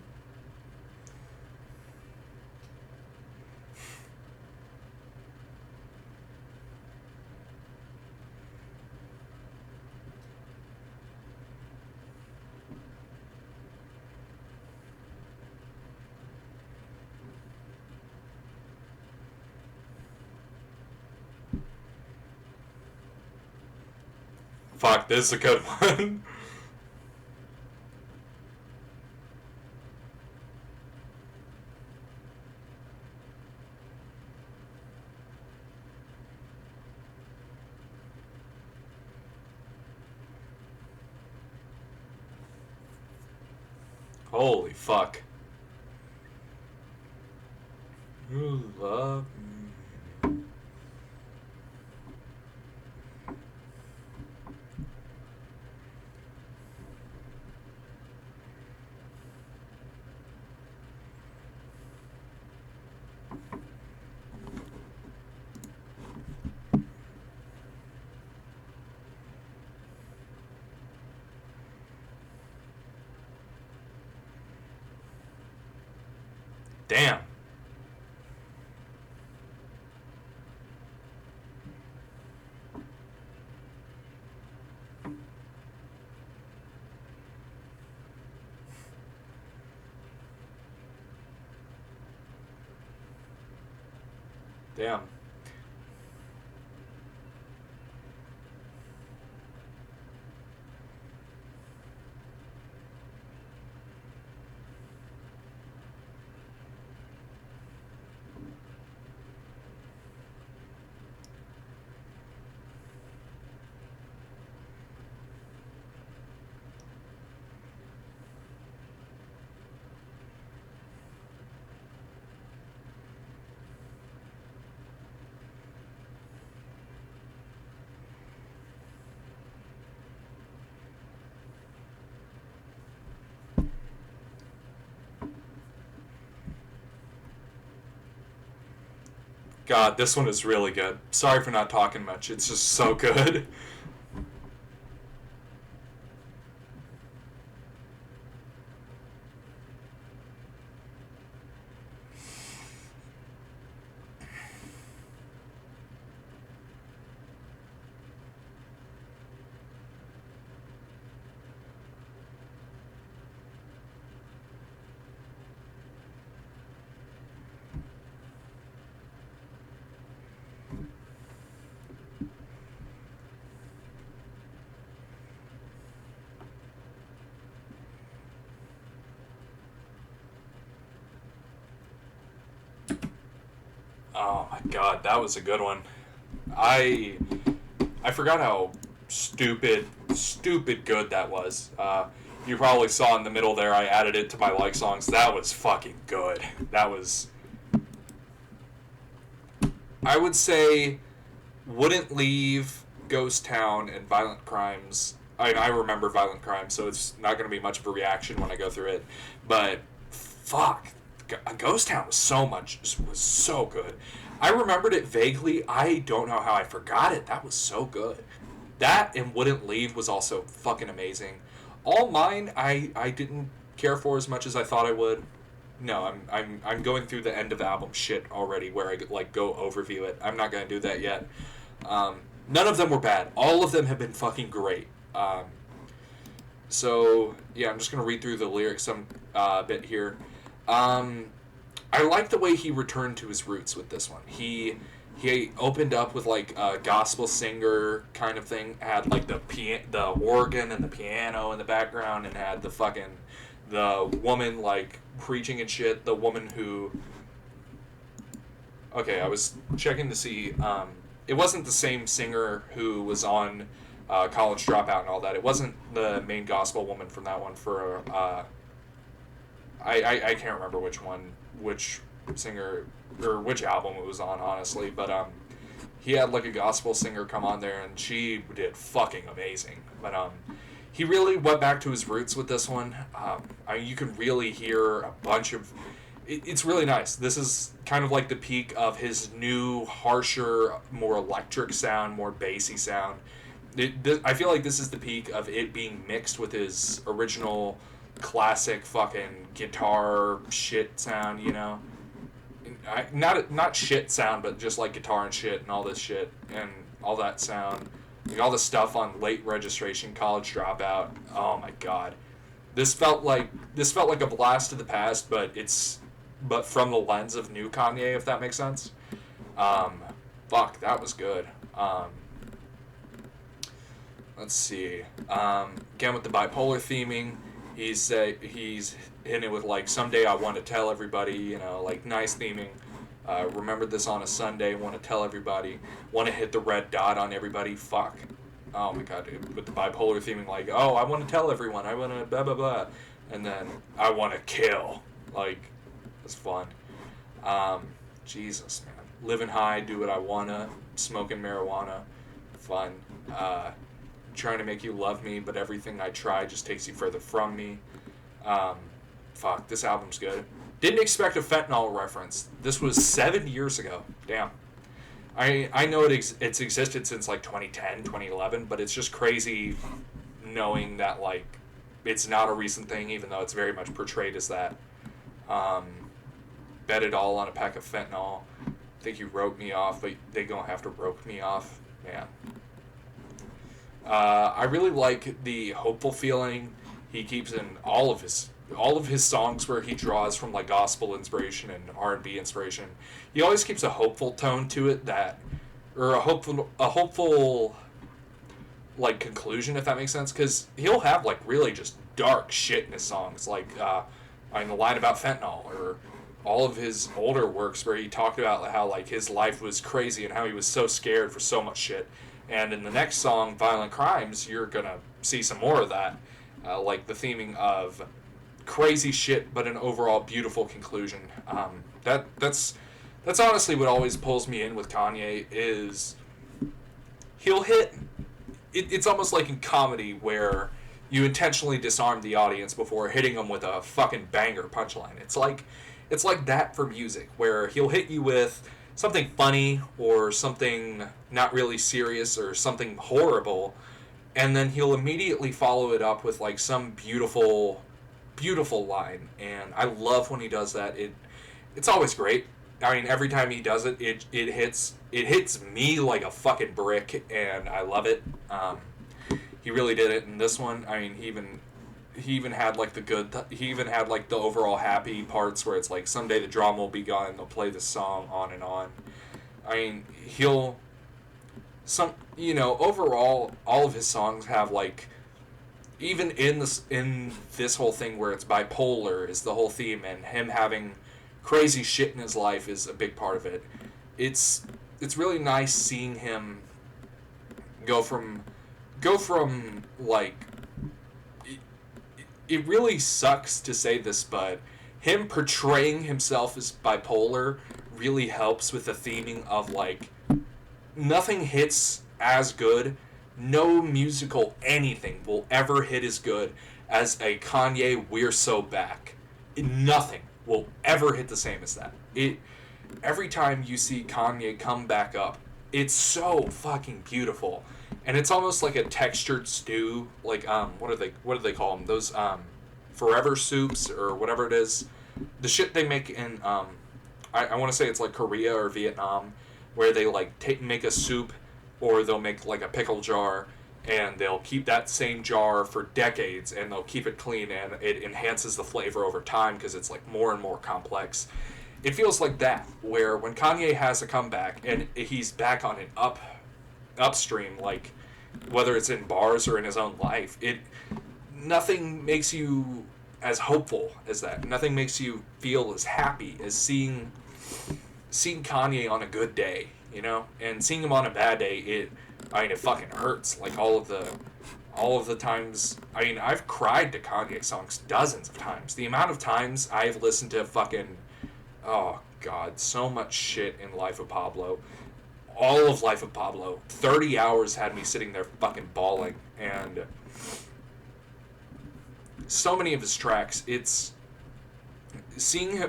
Fuck, this is a good one. Holy fuck. You love me. Damn. Damn. God, this one is really good. Sorry for not talking much. It's just so good. Oh my god, that was a good one. I I forgot how stupid good that was. You probably saw in the middle there. I added it to my like songs. That was fucking good. That was. I would say, wouldn't leave Ghost Town and Violent Crimes. I remember Violent Crimes, so it's not going to be much of a reaction when I go through it. But fuck, Ghost Town was so good. I remembered it vaguely. I don't know how I forgot it. That was so good. That and Wouldn't Leave was also fucking amazing. All Mine, I didn't care for as much as I thought I would. No, I'm going through the end of album shit already, where I like go overview it. I'm not gonna do that yet. None of them were bad. All of them have been fucking great. So yeah, I'm just gonna read through the lyrics some bit here. I like the way he returned to his roots with this one. He opened up with like a gospel singer kind of thing. Had like the organ and the piano in the background, and had the woman like preaching and shit. The woman who. Okay, I was checking to see. It wasn't the same singer who was on College Dropout and all that. It wasn't the main gospel woman from that one. For I can't remember which singer or which album it was on, honestly. But he had like a gospel singer come on there, and she did fucking amazing. But he really went back to his roots with this one. You can really hear a bunch of. It's really nice. This is kind of like the peak of his new, harsher, more electric sound, more bassy sound. I feel like this is the peak of it being mixed with his original classic fucking guitar shit sound, you know? Not shit sound, but just like guitar and shit and all this shit and all that sound. Like all the stuff on Late Registration, College Dropout. Oh my god. This felt like a blast of the past, but from the lens of new Kanye, if that makes sense. Fuck, that was good. Let's see. Again with the bipolar theming, he's hitting it with like someday I want to tell everybody, you know, like nice theming. Remember this on a Sunday, want to tell everybody, want to hit the red dot on everybody. Fuck. Oh my god, dude. With the bipolar theming, like, oh, I want to tell everyone, I want to blah blah blah, and then I want to kill. Like, it's fun. Jesus, man. Living high, do what I wanna, smoking marijuana, fun. Trying to make you love me, but everything I try just takes you further from me. Fuck, this album's good. Didn't expect a fentanyl reference. This was 7 years ago. Damn. I know it's existed since like 2010, 2011, but it's just crazy knowing that like it's not a recent thing, even though it's very much portrayed as that. Bet it all on a pack of fentanyl. Think you wrote me off, but they gonna have to rope me off. Man. I really like the hopeful feeling he keeps in all of his all of his songs where he draws from like gospel inspiration and R&B inspiration, he always keeps a hopeful tone to it, that or a hopeful like conclusion, if that makes sense, because he'll have like really just dark shit in his songs, like in the line about fentanyl, or all of his older works where he talked about how like his life was crazy and how he was so scared for so much shit. And in the next song, Violent Crimes, you're gonna see some more of that, like the theming of crazy shit, but an overall beautiful conclusion. That's honestly what always pulls me in with Kanye, is he'll hit. It's almost like in comedy where you intentionally disarm the audience before hitting them with a fucking banger punchline. It's like that for music, where he'll hit you with something funny or something not really serious or something horrible, and then he'll immediately follow it up with like some beautiful, beautiful line. And I love when he does that. It's always great. I mean, every time he does it, it hits me like a fucking brick, and I love it. He really did it in this one. I mean, he even had like he even had like the overall happy parts where it's like someday the drama will be gone and they'll play this song on and on. I mean, overall all of his songs have like, even in this whole thing where it's bipolar is the whole theme, and him having crazy shit in his life is a big part of it. It's really nice seeing him go from like, it really sucks to say this, but him portraying himself as bipolar really helps with the theming of like, nothing hits as good, no musical anything will ever hit as good as a Kanye "We're So Back." Nothing will ever hit the same as that. Every time you see Kanye come back up, it's so fucking beautiful, and it's almost like a textured stew. Like what do they call them? Those forever soups or whatever it is. The shit they make in I want to say it's like Korea or Vietnam, where they like make a soup, or they'll make like a pickle jar, and they'll keep that same jar for decades, and they'll keep it clean, and it enhances the flavor over time because it's like more and more complex. It feels like that, where when Kanye has a comeback and he's back on an upstream, like whether it's in bars or in his own life, nothing makes you as hopeful as that. Nothing makes you feel as happy as seeing Kanye on a good day, and seeing him on a bad day, it fucking hurts. Like all of the times, I've cried to Kanye songs dozens of times. The amount of times I've listened to fucking, oh god, so much shit in Life of Pablo. All of Life of Pablo. 30 hours had me sitting there fucking bawling. And so many of his tracks, it's seeing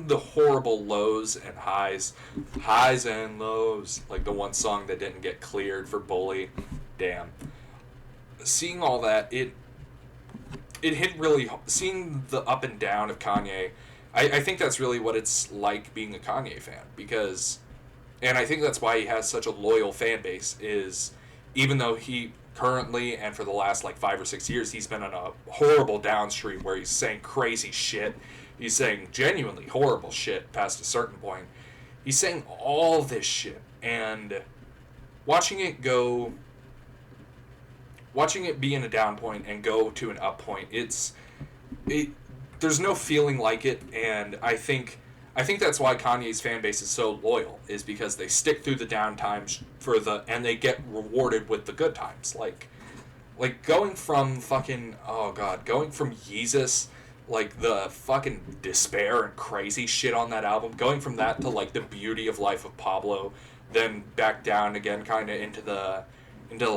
the horrible lows and highs and lows, like the one song that didn't get cleared for Bully, damn. Seeing all that, it hit really. Seeing the up and down of Kanye, I think that's really what it's like being a Kanye fan, because, and I think that's why he has such a loyal fan base, is even though he currently and for the last like 5 or 6 years he's been on a horrible downstream where he's saying crazy shit, he's saying genuinely horrible shit past a certain point, he's saying all this shit, and watching it be in a down point and go to an up point, there's no feeling like it. And I think that's why Kanye's fan base is so loyal, is because they stick through the down times and they get rewarded with the good times. Like going from going from Yeezus, like the fucking despair and crazy shit on that album, going from that to like the beauty of Life of Pablo, then back down again kind of into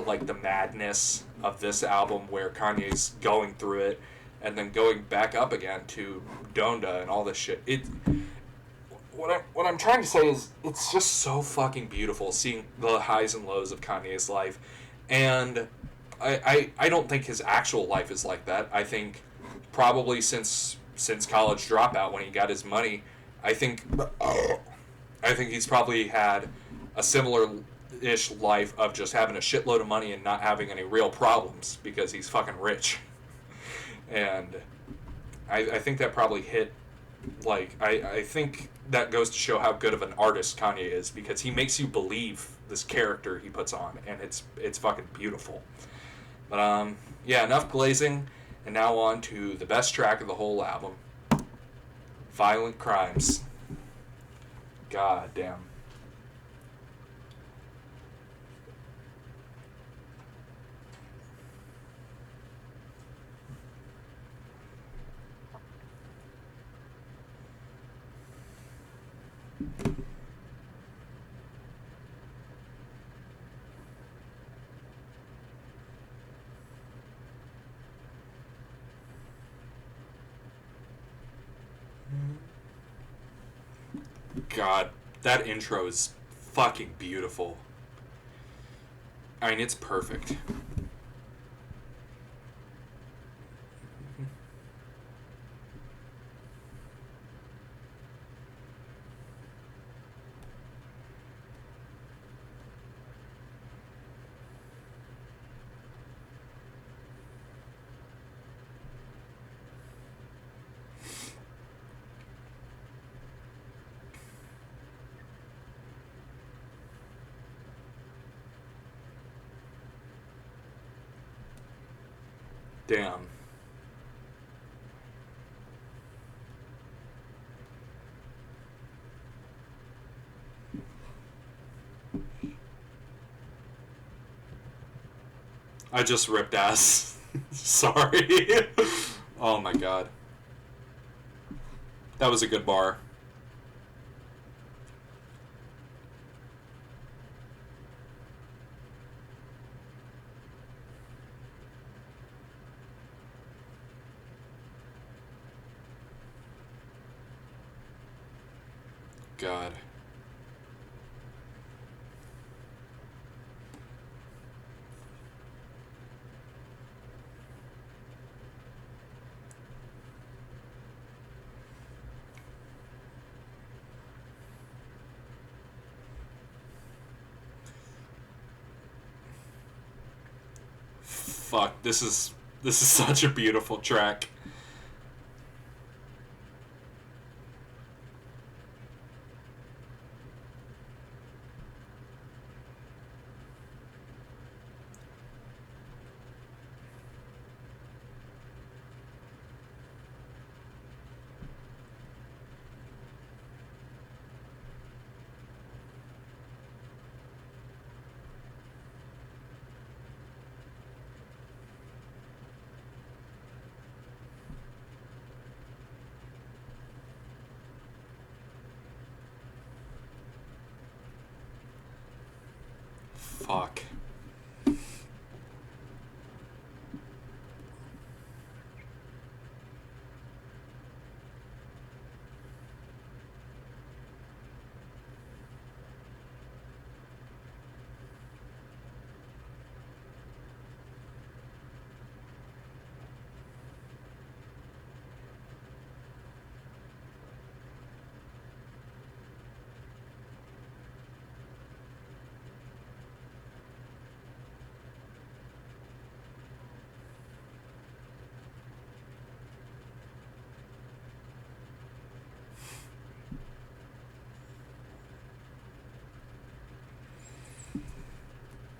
like the madness of this album where Kanye's going through it, and then going back up again to Donda and all this shit. What I'm trying to say is, it's just so fucking beautiful seeing the highs and lows of Kanye's life, and I don't think his actual life is like that. I think probably since College Dropout, when he got his money, I think he's probably had a similar-ish life of just having a shitload of money and not having any real problems because he's fucking rich. And I think that probably hit, like, I think that goes to show how good of an artist Kanye is, because he makes you believe this character he puts on, and it's fucking beautiful. But, yeah, enough glazing, and now on to the best track of the whole album, Violent Crimes. God damn. God, that intro is fucking beautiful. I mean, it's perfect. Damn. I just ripped ass. Sorry. Oh my god. That was a good bar. God. Fuck, this is such a beautiful track. Fuck.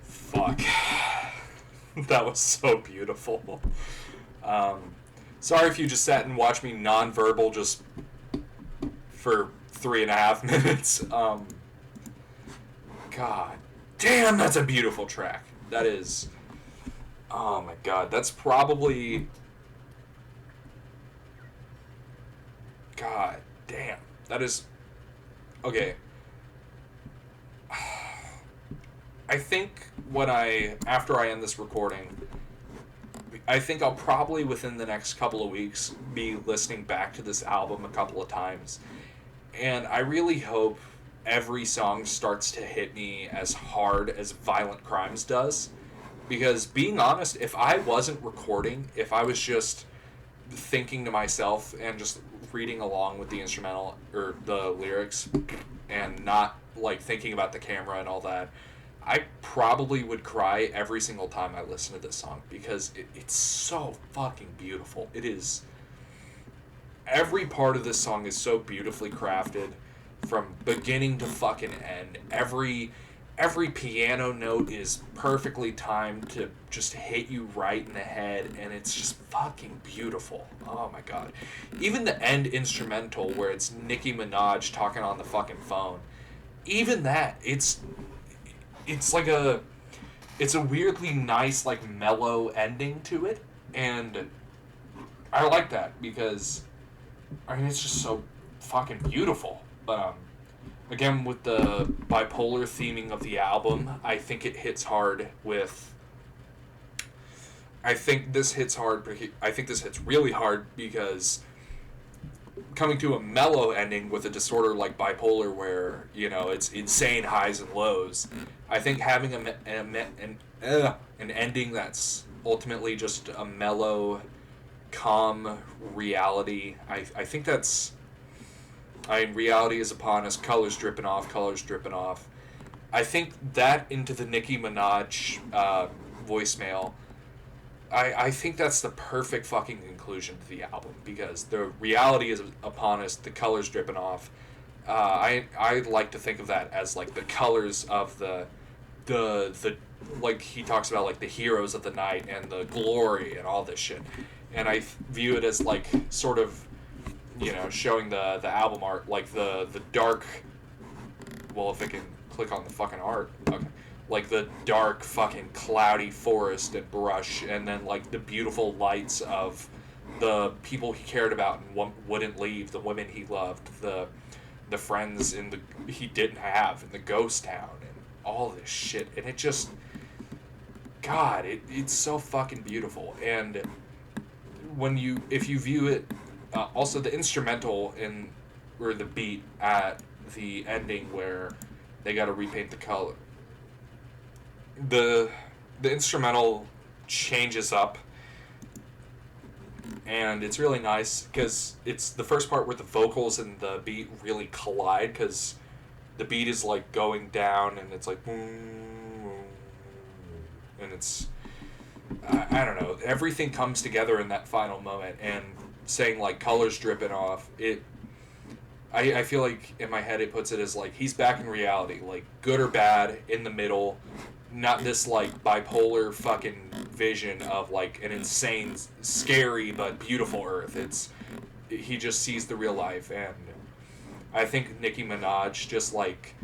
Fuck. That was so beautiful. Um, Sorry if you just sat and watched me non-verbal just for 3.5 minutes. God damn, that's a beautiful track. That is. Oh my god, that's probably. God damn. That is. Okay. I think after I end this recording, I think I'll probably within the next couple of weeks be listening back to this album a couple of times. And I really hope every song starts to hit me as hard as Violent Crimes does. Because being honest, if I wasn't recording, if I was just thinking to myself and just reading along with the instrumental or the lyrics and not like thinking about the camera and all that, I probably would cry every single time I listen to this song because it's so fucking beautiful. It is. every part of this song is so beautifully crafted from beginning to fucking end. Every piano note is perfectly timed to just hit you right in the head, and it's just fucking beautiful. Oh my god. Even the end instrumental where it's Nicki Minaj talking on the fucking phone. Even that, it's like it's a weirdly nice, like, mellow ending to it, and I like that because I mean it's just so fucking beautiful. But again, with the bipolar theming of the album, I think it hits hard with. I think this hits hard. I think this hits really hard because coming to a mellow ending with a disorder like bipolar, where it's insane highs and lows. I think having an ending that's ultimately just a mellow, calm reality. I think that's. I mean, reality is upon us. Colors dripping off. Colors dripping off. I think that into the Nicki Minaj voicemail. I think that's the perfect fucking conclusion to the album because the reality is upon us. The colors dripping off. I like to think of that as like the colors of the like he talks about like the heroes of the night and the glory and all this shit, and I view it as like sort of showing the album art, like the dark. Well, if I can click on the fucking art, okay. Like the dark fucking cloudy forest and brush, and then like the beautiful lights of the people he cared about and wouldn't leave, the women he loved, the friends he didn't have in the ghost town, and all this shit. And it just, God, it's so fucking beautiful. And if you view it. Also, the instrumental or the beat at the ending where they got to repaint the color. The instrumental changes up, and it's really nice because it's the first part where the vocals and the beat really collide because the beat is like going down and it's like and it's I don't know, everything comes together in that final moment, and saying like colors dripping off it. I feel like in my head it puts it as like he's back in reality, like good or bad, in the middle, not this like bipolar fucking vision of like an insane, scary but beautiful Earth. He just sees the real life, and I think Nicki Minaj just like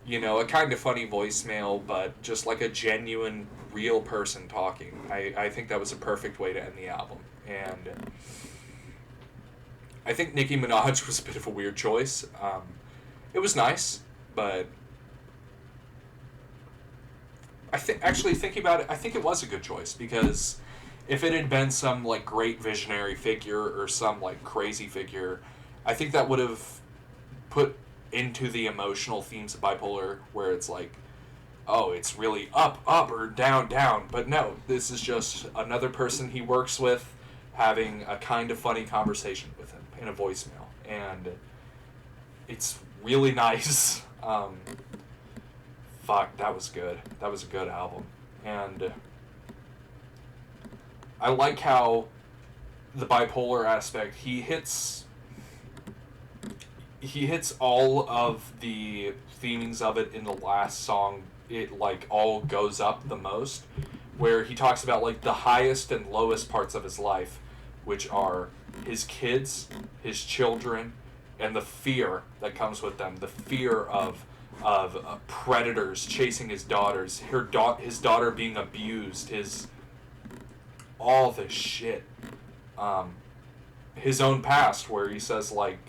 a kind of funny voicemail, but just like a genuine real person talking. I think that was a perfect way to end the album, and I think Nicki Minaj was a bit of a weird choice. It was nice, but actually thinking about it, I think it was a good choice because if it had been some like great visionary figure or some like crazy figure, I think that would have put into the emotional themes of bipolar where it's like, oh, it's really up, or down, down. But no, this is just another person he works with having a kind of funny conversation with him in a voicemail. And it's really nice. Fuck, that was good. That was a good album. And I like how the bipolar aspect, he hits all of the themings of it in the last song. It like all goes up the most, where he talks about like the highest and lowest parts of his life, which are his kids, his children, and the fear that comes with them. The fear of predators chasing his daughters, his daughter being abused, all this shit. His own past, where he says like,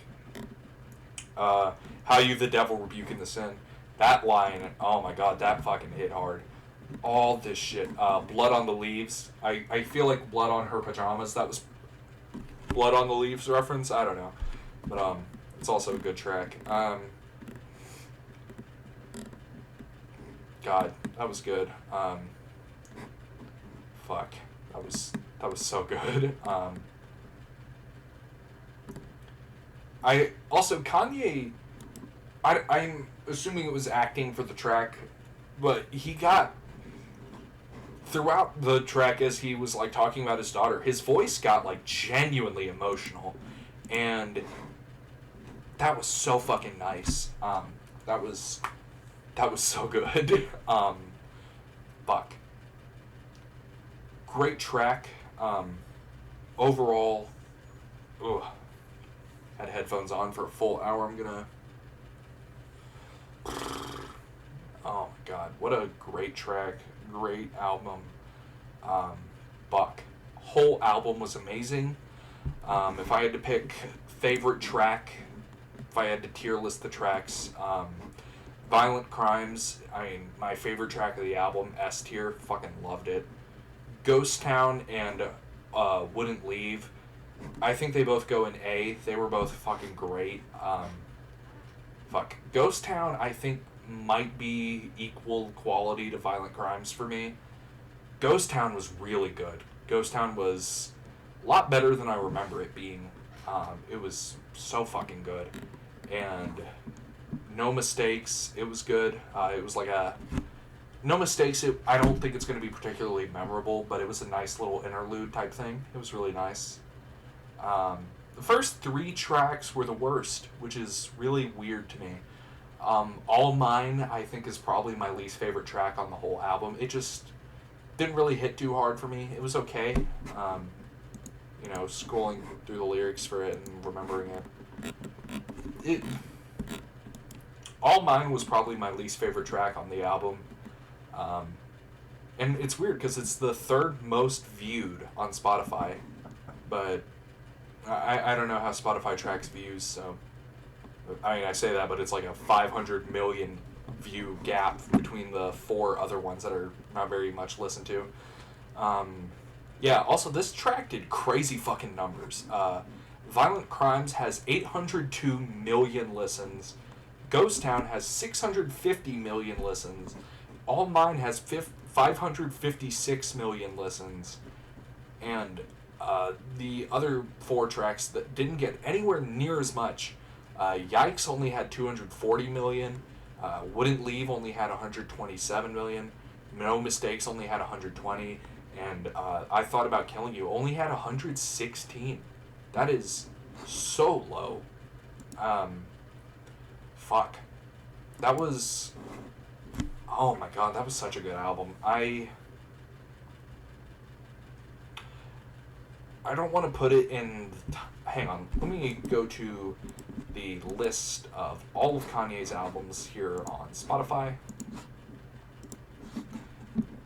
how you the devil rebuking the sin. That line, oh my god, that fucking hit hard. All this shit. Blood on the Leaves. I feel like Blood on Her Pajamas, that was Blood on the Leaves reference. I don't know. But it's also a good track. God, that was good. Fuck. That was so good. I also Kanye, I'm assuming it was acting for the track, but he got throughout the track as he was like talking about his daughter, his voice got like genuinely emotional, and that was so fucking nice. That was so good. Fuck. Great track. Overall, ugh, had headphones on for a full hour. I'm gonna. Oh my god, what a great track, great album. Buck. Whole album was amazing. If I had to pick favorite track, if I had to tier list the tracks, Violent Crimes, I mean, my favorite track of the album, S tier, fucking loved it. Ghost Town and Wouldn't Leave, I think they both go in A. They were both fucking great. Ghost Town, I think, might be equal quality to Violent Crimes for me. Ghost Town was really good. Ghost Town was a lot better than I remember it being. It was so fucking good. And No Mistakes, it was good. It was like a... No Mistakes, I don't think it's going to be particularly memorable, but it was a nice little interlude type thing. It was really nice. The first 3 tracks were the worst, which is really weird to me. All Mine, I think, is probably my least favorite track on the whole album. It just didn't really hit too hard for me. It was okay. Scrolling through the lyrics for it and remembering it. All Mine was probably my least favorite track on the album. And it's weird because it's the 3rd most viewed on Spotify. But I don't know how Spotify tracks views, so... I mean, I say that, but it's like a 500 million view gap between the 4 other ones that are not very much listened to. Also, this track did crazy fucking numbers. Violent Crimes has 802 million listens. Ghost Town has 650 million listens. All Mine has 556 million listens. And the other 4 tracks that didn't get anywhere near as much... Yikes only had 240 million. Wouldn't Leave only had 127 million. No Mistakes only had 120. And I Thought About Killing You only had 116. That is so low. That was... Oh my god, that was such a good album. I don't want to put it in... Hang on, let me go to the list of all of Kanye's albums here on Spotify.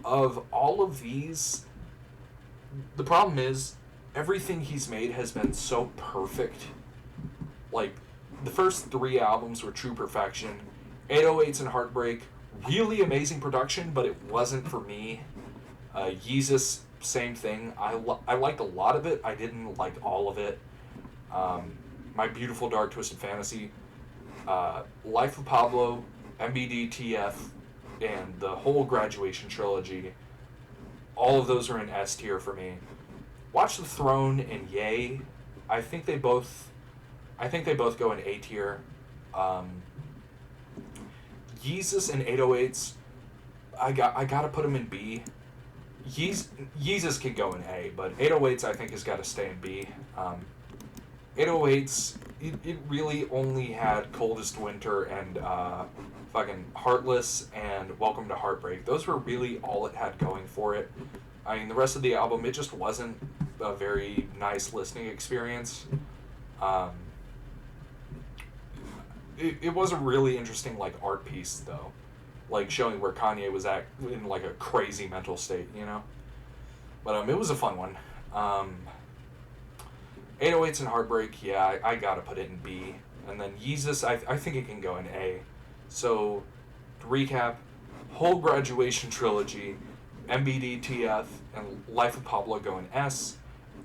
Of all of these, the problem is, everything he's made has been so perfect. Like, the first 3 albums were true perfection. 808s and Heartbreak, really amazing production, but it wasn't for me. Yeezus, same thing. I liked a lot of it. I didn't like all of it. My Beautiful Dark Twisted Fantasy, Life of Pablo, MBDTF, and the whole Graduation trilogy, all of those are in S tier for me. Watch the Throne and Ye, I think they both go in A tier. Yeezus and 808s, I gotta put them in B. Yeezus can go in A, but 808s I think has got to stay in B. 808s, it really only had Coldest Winter and fucking Heartless and Welcome to Heartbreak. Those were really all it had going for it. I mean, the rest of the album, it just wasn't a very nice listening experience. It was a really interesting, like, art piece, though. Like, showing where Kanye was at in, like, a crazy mental state, you know? But it was a fun one. 808s and Heartbreak, yeah, I gotta put it in B. And then Yeezus, I think it can go in A. So, to recap, whole Graduation trilogy, MBDTF, and Life of Pablo go in S.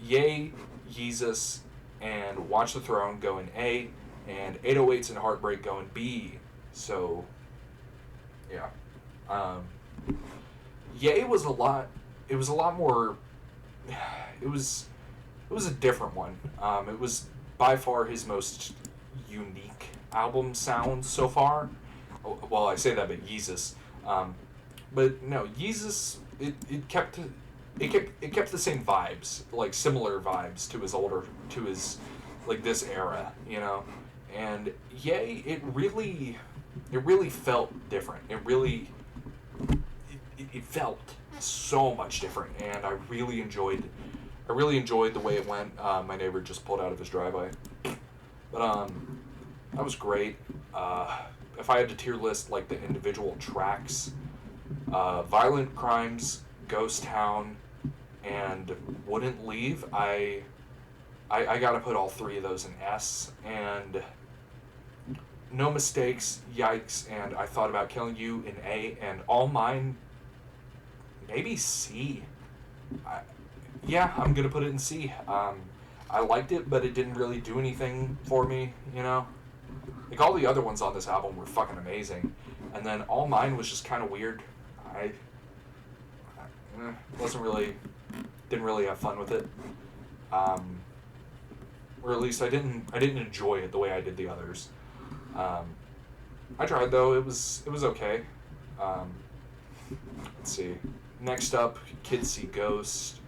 Ye, Yeezus, and Watch the Throne go in A. And 808s and Heartbreak go in B. So, yeah. Ye was a lot... It was a lot more... It was a different one. It was by far his most unique album sound so far. Well, I say that, but Yeezus. But no, Yeezus, it kept the same vibes, like similar vibes to his like this era, you know, and yay, it really felt different. It felt so much different, and I really enjoyed the way it went. My neighbor just pulled out of his driveway, but that was great. If I had to tier list like the individual tracks, Violent Crimes, Ghost Town, and Wouldn't Leave, I gotta put all three of those in S, and No Mistakes, Yikes, and I Thought About Killing You in A, and All Mine, maybe C. Yeah, I'm gonna put it in C. I liked it, but it didn't really do anything for me, you know? Like, all the other ones on this album were fucking amazing, and then All Mine was just kind of weird. Wasn't really, didn't really have fun with it. Or at least I didn't enjoy it the way I did the others. I tried though. It was okay. Let's see. Next up, Kids See Ghost.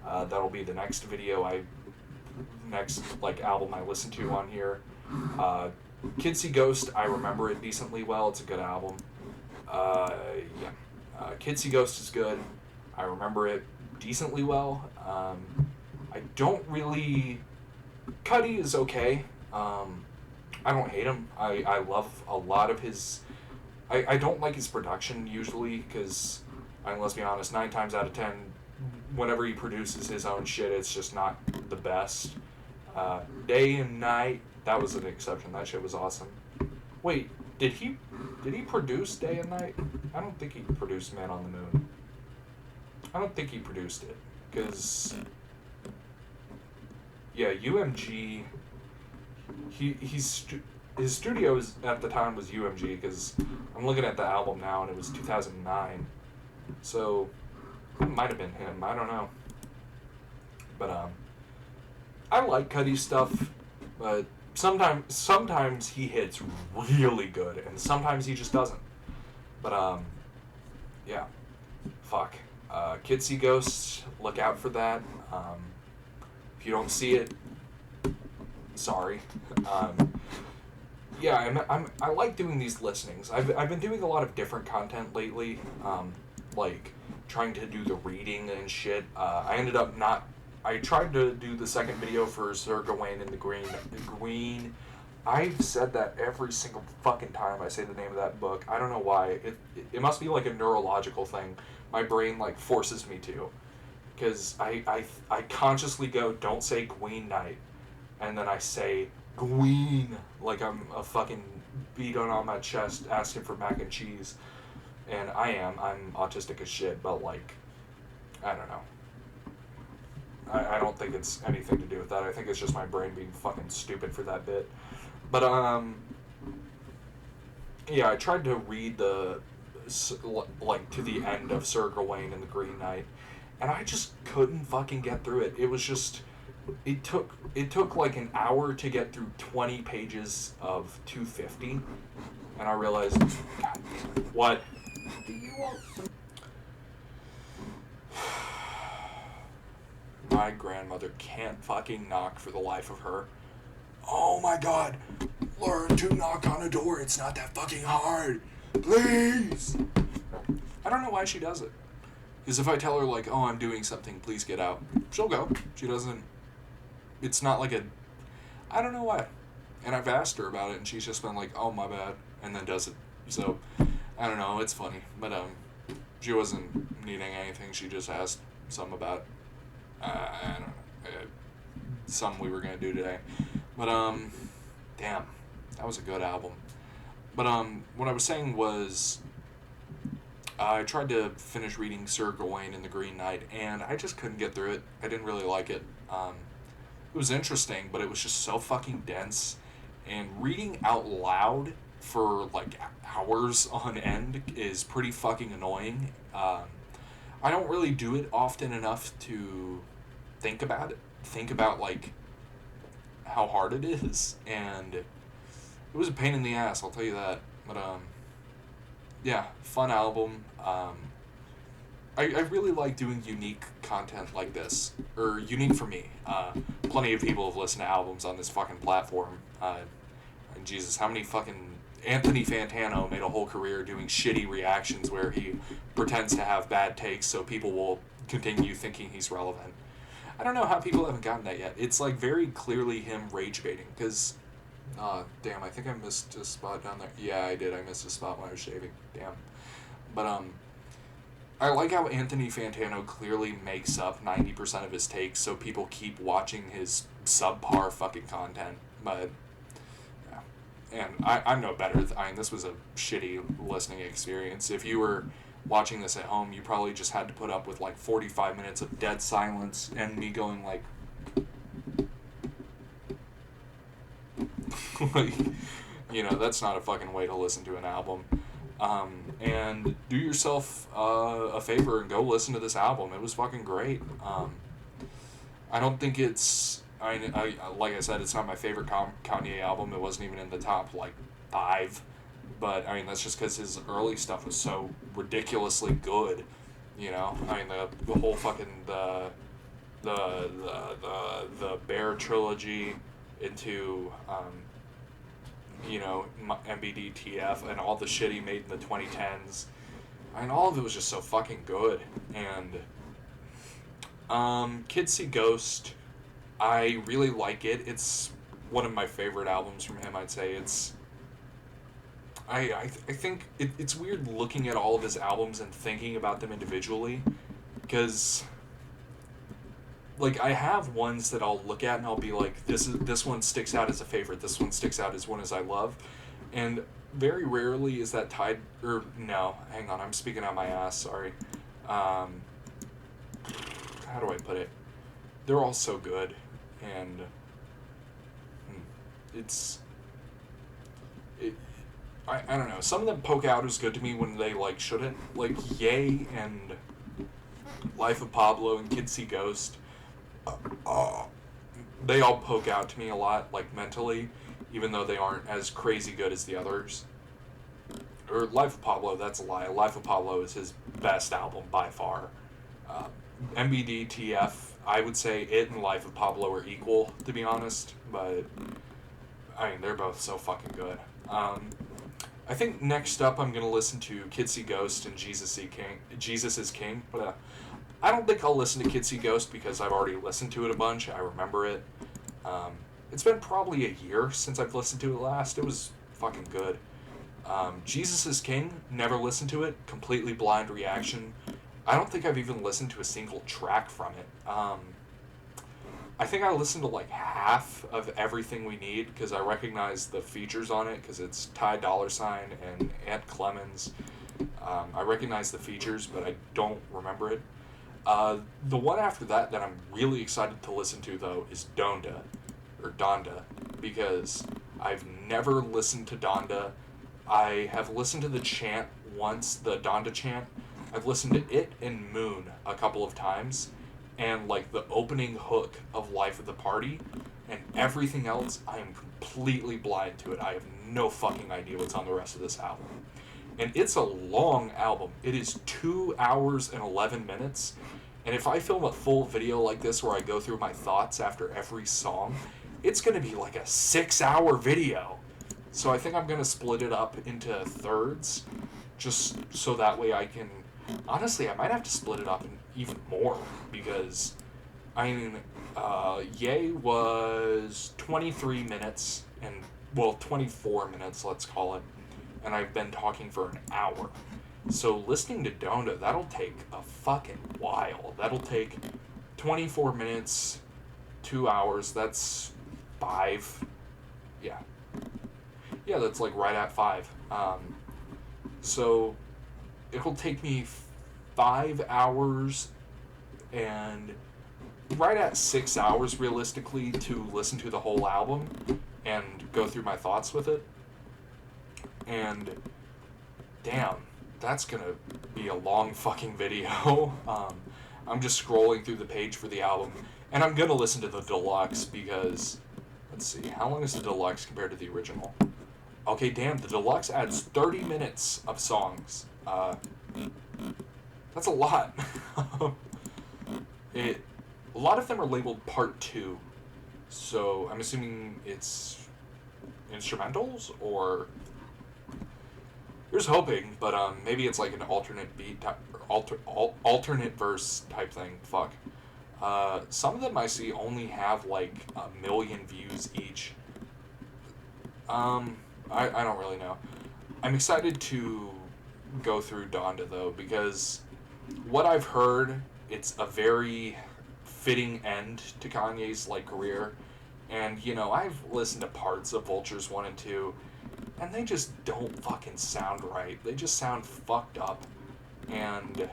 That'll be the next album I listen to on here. Kids See Ghost, I remember it decently well. It's a good album. Kids See Ghost is good. I remember it decently well. I don't really. Cudi is okay. I don't hate him. I love a lot of his. I don't like his production usually because, let's be honest, 9 times out of 10, whenever he produces his own shit, it's just not the best. Day and Night, that was an exception. That shit was awesome. Wait, did he produce Day and Night? I don't think he produced Man on the Moon. I don't think he produced it because. Yeah, UMG. His studio at the time was UMG because I'm looking at the album now and it was 2009, so it might have been him. I don't know, but I like Cudi's stuff, but sometimes he hits really good and sometimes he just doesn't. But yeah, fuck. Kids See Ghosts, look out for that. If you don't see it, sorry. Yeah, I like doing these listenings. I've been doing a lot of different content lately, like trying to do the reading and shit. I ended up not. I tried to do the second video for Sir Gawain and the Green. I've said that every single fucking time I say the name of that book. I don't know why. It must be like a neurological thing. My brain like forces me to, because I consciously go, don't say Gween Knight, and then I say Gween like I'm a fucking beating on my chest asking for mac and cheese, and I'm autistic as shit, but like, I don't know. I don't think it's anything to do with that. I think it's just my brain being fucking stupid for that bit. But yeah, I tried to read like to the end of Sir Gawain and the Green Knight, and I just couldn't fucking get through it. It was just, it took like an hour to get through 20 pages of 250, and I realized, God damn it, what? Do you want some? My grandmother can't fucking knock for the life of her. Oh my god, learn to knock on a door. It's not that fucking hard. Please. I don't know why she does it. Because if I tell her, like, oh, I'm doing something, please get out, she'll go. She doesn't. It's not like a. I don't know why. And I've asked her about it, and she's just been like, oh, my bad, and then does it. So, I don't know. It's funny. But, she wasn't needing anything. She just asked something about, I don't know, something we were going to do today. But, damn. That was a good album. But, what I was saying was, I tried to finish reading Sir Gawain and the Green Knight, and I just couldn't get through it. I didn't really like it. It was interesting, but it was just so fucking dense. And reading out loud for, like, hours on end is pretty fucking annoying. I don't really do it often enough to think about it. Think about, like, how hard it is. And it was a pain in the ass, I'll tell you that. But, yeah, fun album. I really like doing unique content like this, or unique for me. Plenty of people have listened to albums on this fucking platform. And Jesus, how many fucking Anthony Fantano made a whole career doing shitty reactions where he pretends to have bad takes so people will continue thinking he's relevant. I don't know how people haven't gotten that yet. It's like very clearly him rage baiting because, damn, I think I missed a spot down there. Yeah, I did. I missed a spot when I was shaving. Damn. But I like how Anthony Fantano clearly makes up 90% of his takes so people keep watching his subpar fucking content. But, yeah. And I'm no better. I mean, this was a shitty listening experience. If you were watching this at home, you probably just had to put up with like 45 minutes of dead silence and me going like, like, that's not a fucking way to listen to an album. And do yourself a favor and go listen to this album. It was fucking great. I don't think it's. I like I said, it's not my favorite Kanye album. It wasn't even in the top like 5, but I mean that's just because his early stuff was so ridiculously good. I mean the whole fucking the Bear trilogy into MBDTF and all the shit he made in the 2010s. I mean, all of it was just so fucking good. And Kids See Ghost, I really like it. It's one of my favorite albums from him, I'd say. I think it's weird looking at all of his albums and thinking about them individually, because like I have ones that I'll look at and I'll be like, this one sticks out as a favorite, this one sticks out as one as I love, and very rarely is that tied. Or no, hang on, I'm speaking out my ass. Sorry. How do I put it? They're all so good, and I don't know. Some of them poke out as good to me when they like shouldn't. Like Ye and Life of Pablo and Kids See Ghost. They all poke out to me a lot, like mentally, even though they aren't as crazy good as the others. Or Life of Pablo, that's a lie. Life of Pablo is his best album by far. MBDTF, I would say it and Life of Pablo are equal, to be honest, but I mean, they're both so fucking good. I think next up I'm gonna listen to Kids See Ghost and Jesus is King. But I don't think I'll listen to Kids See Ghost because I've already listened to it a bunch. I remember it. It's been probably a year since I've listened to it last. It was fucking good. Jesus is King, never listened to it. Completely blind reaction. I don't think I've even listened to a single track from it. I think I listened to like half of Everything We Need because I recognize the features on it because it's Ty Dolla $ign and Ant Clemens. I recognize the features, but I don't remember it. The one after that I'm really excited to listen to, though, is Donda, because I've never listened to Donda. I have listened to the chant once, the Donda chant. I've listened to it and Moon a couple of times, and like the opening hook of Life of the Party, and everything else, I am completely blind to it. I have no fucking idea what's on the rest of this album. And it's a long album. It is 2 hours and 11 minutes. And if I film a full video like this where I go through my thoughts after every song, it's going to be like a 6-hour video. So I think I'm going to split it up into thirds, just so that way I can... Honestly, I might have to split it up in even more, because, I mean, Ye was 23 minutes, and, well, 24 minutes, let's call it, and I've been talking for an hour. So listening to Donda, that'll take a fucking while. That'll take 24 minutes, 2 hours, that's 5, yeah. Yeah, that's like right at 5. So it'll take me 5 hours and right at 6 hours realistically to listen to the whole album and go through my thoughts with it. And damn, that's gonna be a long fucking video. I'm just scrolling through the page for the album, and I'm gonna listen to the deluxe because, let's see, how long is the deluxe compared to the original? Okay, damn, the deluxe adds 30 minutes of songs. That's a lot. it a lot of them are labeled part 2. So I'm assuming it's instrumentals, or here's hoping, but maybe it's like an alternate beat type, alternate verse type thing. Fuck. Some of them I see only have like 1,000,000 views each. I don't really know. I'm excited to go through Donda though, because what I've heard, it's a very fitting end to Kanye's like career. And I've listened to parts of Vultures 1 and 2, and they just don't fucking sound right. They just sound fucked up. And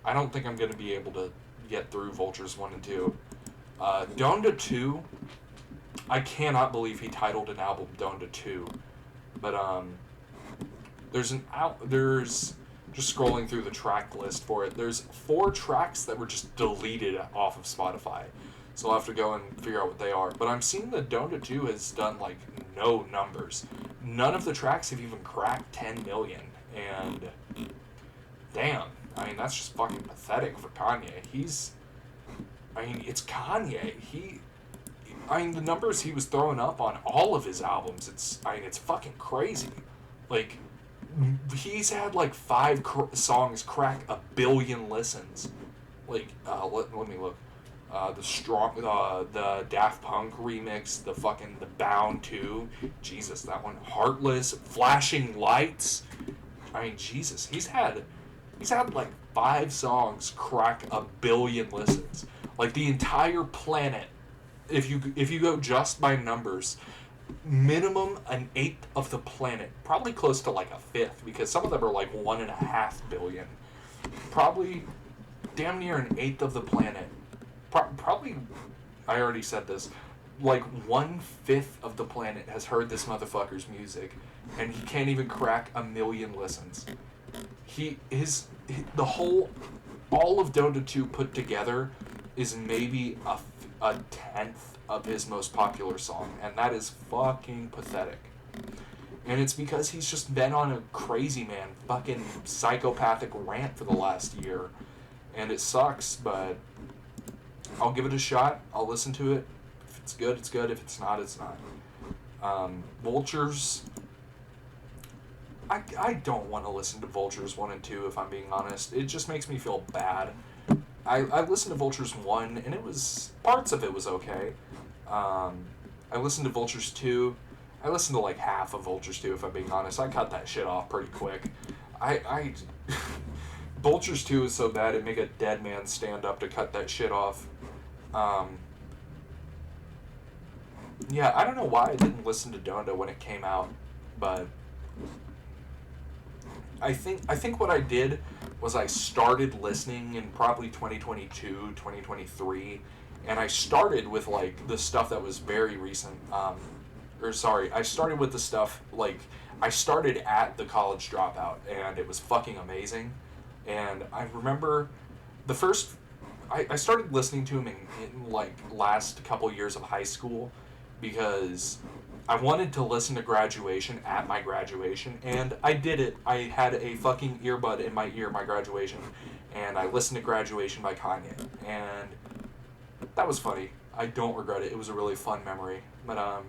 I don't think I'm going to be able to get through Vultures 1 and 2. Donda 2, I cannot believe he titled an album Donda 2. But there's just scrolling through the track list for it. There's 4 tracks that were just deleted off of Spotify. So I'll have to go and figure out what they are. But I'm seeing that Donda 2 has done like no numbers. None of the tracks have even cracked 10 million. And damn, I mean, that's just fucking pathetic for Kanye. It's Kanye. The numbers he was throwing up on all of his albums, it's fucking crazy. Like, he's had like 5 songs crack 1 billion listens. Like, let me look. The Daft Punk remix, the Bound 2, Jesus, that one, Heartless, Flashing Lights. I mean, Jesus, he's had like 5 songs crack 1 billion listens. Like the entire planet, if you go just by numbers, minimum an eighth of the planet, probably close to like a fifth, because some of them are like 1.5 billion. Probably damn near an eighth of the planet. Probably, I already said this, like 1/5 of the planet has heard this motherfucker's music, and he can't even crack 1 million listens. All of Dota 2 put together is maybe a tenth of his most popular song, and that is fucking pathetic. And it's because he's just been on a crazy man, fucking psychopathic rant for the last year, and it sucks, but I'll give it a shot. I'll listen to it. If it's good, it's good. If it's not, it's not. Vultures. I don't want to listen to Vultures 1 and 2, if I'm being honest. It just makes me feel bad. I listened to Vultures 1, and parts of it was okay. I listened to Vultures 2. I listened to like half of Vultures 2, if I'm being honest. I cut that shit off pretty quick. Vultures 2 is so bad, it'd make a dead man stand up to cut that shit off. Yeah, I don't know why I didn't listen to Donda when it came out, but I think what I did was I started listening in probably 2022, 2023, and I started with like the stuff that was very recent. I started with the stuff like I started at The College Dropout, and it was fucking amazing. And I remember the first I started listening to him in like last couple years of high school, because I wanted to listen to Graduation at my graduation, and I did it. I had a fucking earbud in my ear my graduation, and I listened to Graduation by Kanye, and that was funny. I don't regret it. It was a really fun memory. But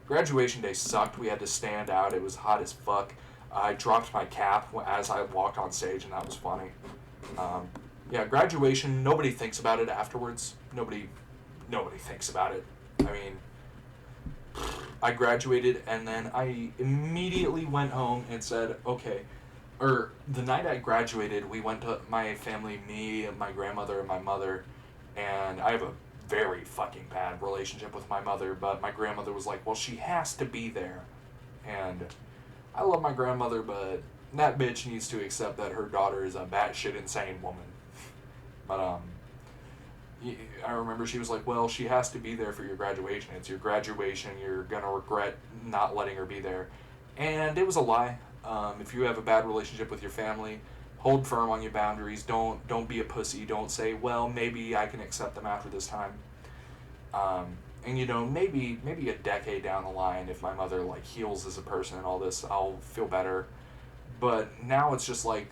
graduation day sucked. We had to stand out. It was hot as fuck. I dropped my cap as I walked on stage, and that was funny. Yeah, graduation, nobody thinks about it afterwards. Nobody thinks about it. I mean, I graduated, and then I immediately went home and said, okay. Or the night I graduated, we went to my family, me, and my grandmother, and my mother, and I have a very fucking bad relationship with my mother, but my grandmother was like, well, she has to be there. And I love my grandmother, but that bitch needs to accept that her daughter is a batshit insane woman. But I remember she was like, well, she has to be there for your graduation. It's your graduation. You're gonna regret not letting her be there. And it was a lie. If you have a bad relationship with your family, hold firm on your boundaries. Don't be a pussy. Don't say, well, maybe I can accept them after this time. And maybe a decade down the line, if my mother like heals as a person and all this, I'll feel better. But now it's just like,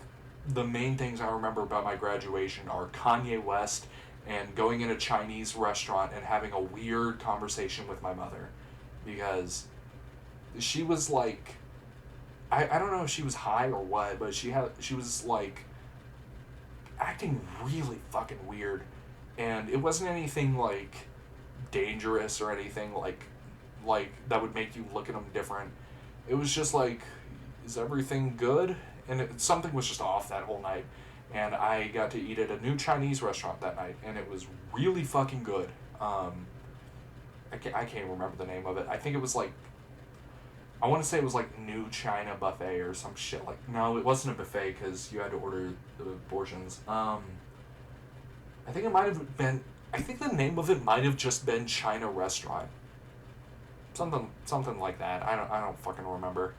the main things I remember about my graduation are Kanye West and going in a Chinese restaurant and having a weird conversation with my mother, because she was like, I don't know if she was high or what, but she was like acting really fucking weird, and it wasn't anything like dangerous or anything like that would make you look at them different. It was just like, is everything good? And something was just off that whole night. And I got to eat at a new Chinese restaurant that night, and it was really fucking good. I can't remember the name of it. I think it was like, I want to say it was like New China Buffet or some shit. Like, no, it wasn't a buffet because you had to order the portions. I think it might have been. I think the name of it might have just been China Restaurant. Something like that. I don't fucking remember,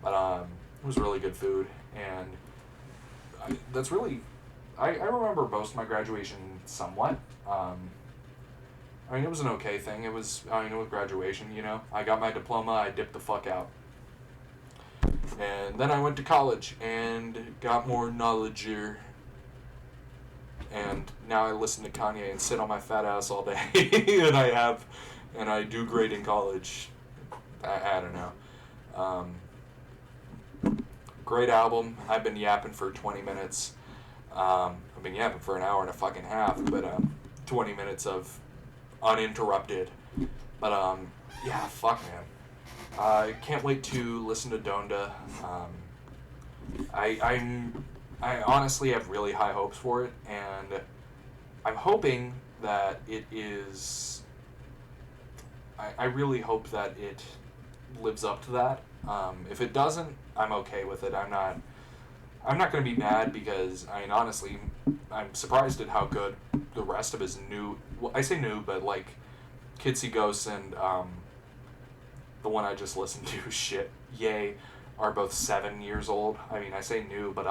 but it was really good food, and that's really. I remember most of my graduation somewhat. I mean, it was an okay thing. It was, with graduation, I got my diploma, I dipped the fuck out. And then I went to college and got more knowledge, and now I listen to Kanye and sit on my fat ass all day, and I do great in college. I don't know. Great album. I've been yapping for 20 minutes. I've been yapping for an hour and a fucking half, but 20 minutes of uninterrupted. But yeah, fuck, man. I can't wait to listen to Donda. I honestly have really high hopes for it, and I'm hoping that it is. I really hope that it lives up to that. If it doesn't, I'm okay with it. I'm not going to be mad, because honestly, I'm surprised at how good the rest of his new. Well, I say new, but like Kids See Ghosts and the one I just listened to, shit, Yay, are both 7 years old. I say new, but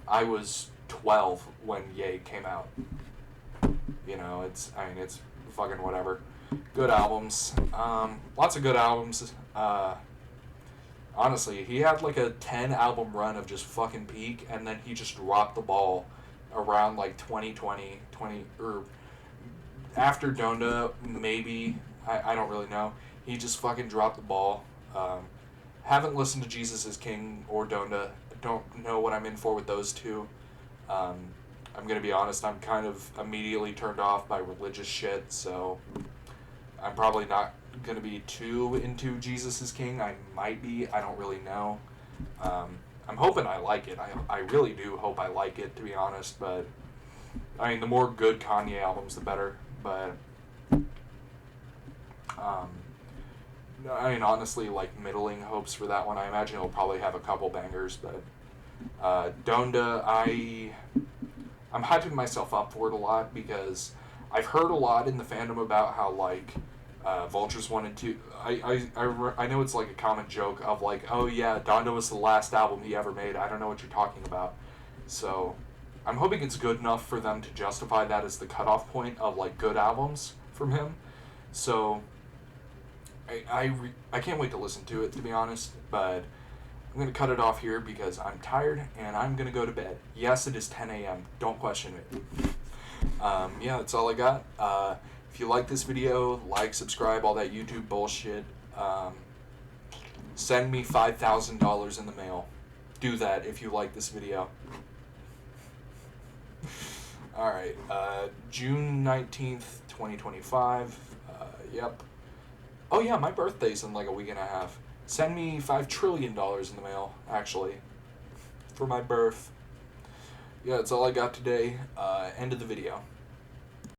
I was 12 when Yay came out. It's fucking whatever. Good albums. Lots of good albums. Honestly, he had like a 10 album run of just fucking peak, and then he just dropped the ball around like 2020, or after Donda, maybe. I don't really know. He just fucking dropped the ball. Haven't listened to Jesus is King or Donda. Don't know what I'm in for with those two. I'm going to be honest, I'm kind of immediately turned off by religious shit, so I'm probably not going to be too into Jesus is King. I might be. I don't really know. I'm hoping I like it. I really do hope I like it, to be honest, but the more good Kanye albums, the better. But honestly, like, middling hopes for that one. I imagine it'll probably have a couple bangers, but Donda, I'm hyping myself up for it a lot, because I've heard a lot in the fandom about how, like, Vultures wanted to. I know it's like a common joke of like, oh yeah, Donda was the last album he ever made. I don't know what you're talking about. So I'm hoping it's good enough for them to justify that as the cutoff point of like good albums from him. So I can't wait to listen to it, to be honest. But I'm gonna cut it off here because I'm tired and I'm gonna go to bed. Yes, it is 10 a.m. Don't question it. Yeah, that's all I got. If you like this video, like, subscribe, all that YouTube bullshit. Send me $5,000 in the mail. Do that if you like this video. Alright, June 19th, 2025. Yep. Oh yeah, my birthday's in like a week and a half. Send me $5 trillion in the mail, actually, for my birth. Yeah, that's all I got today. End of the video.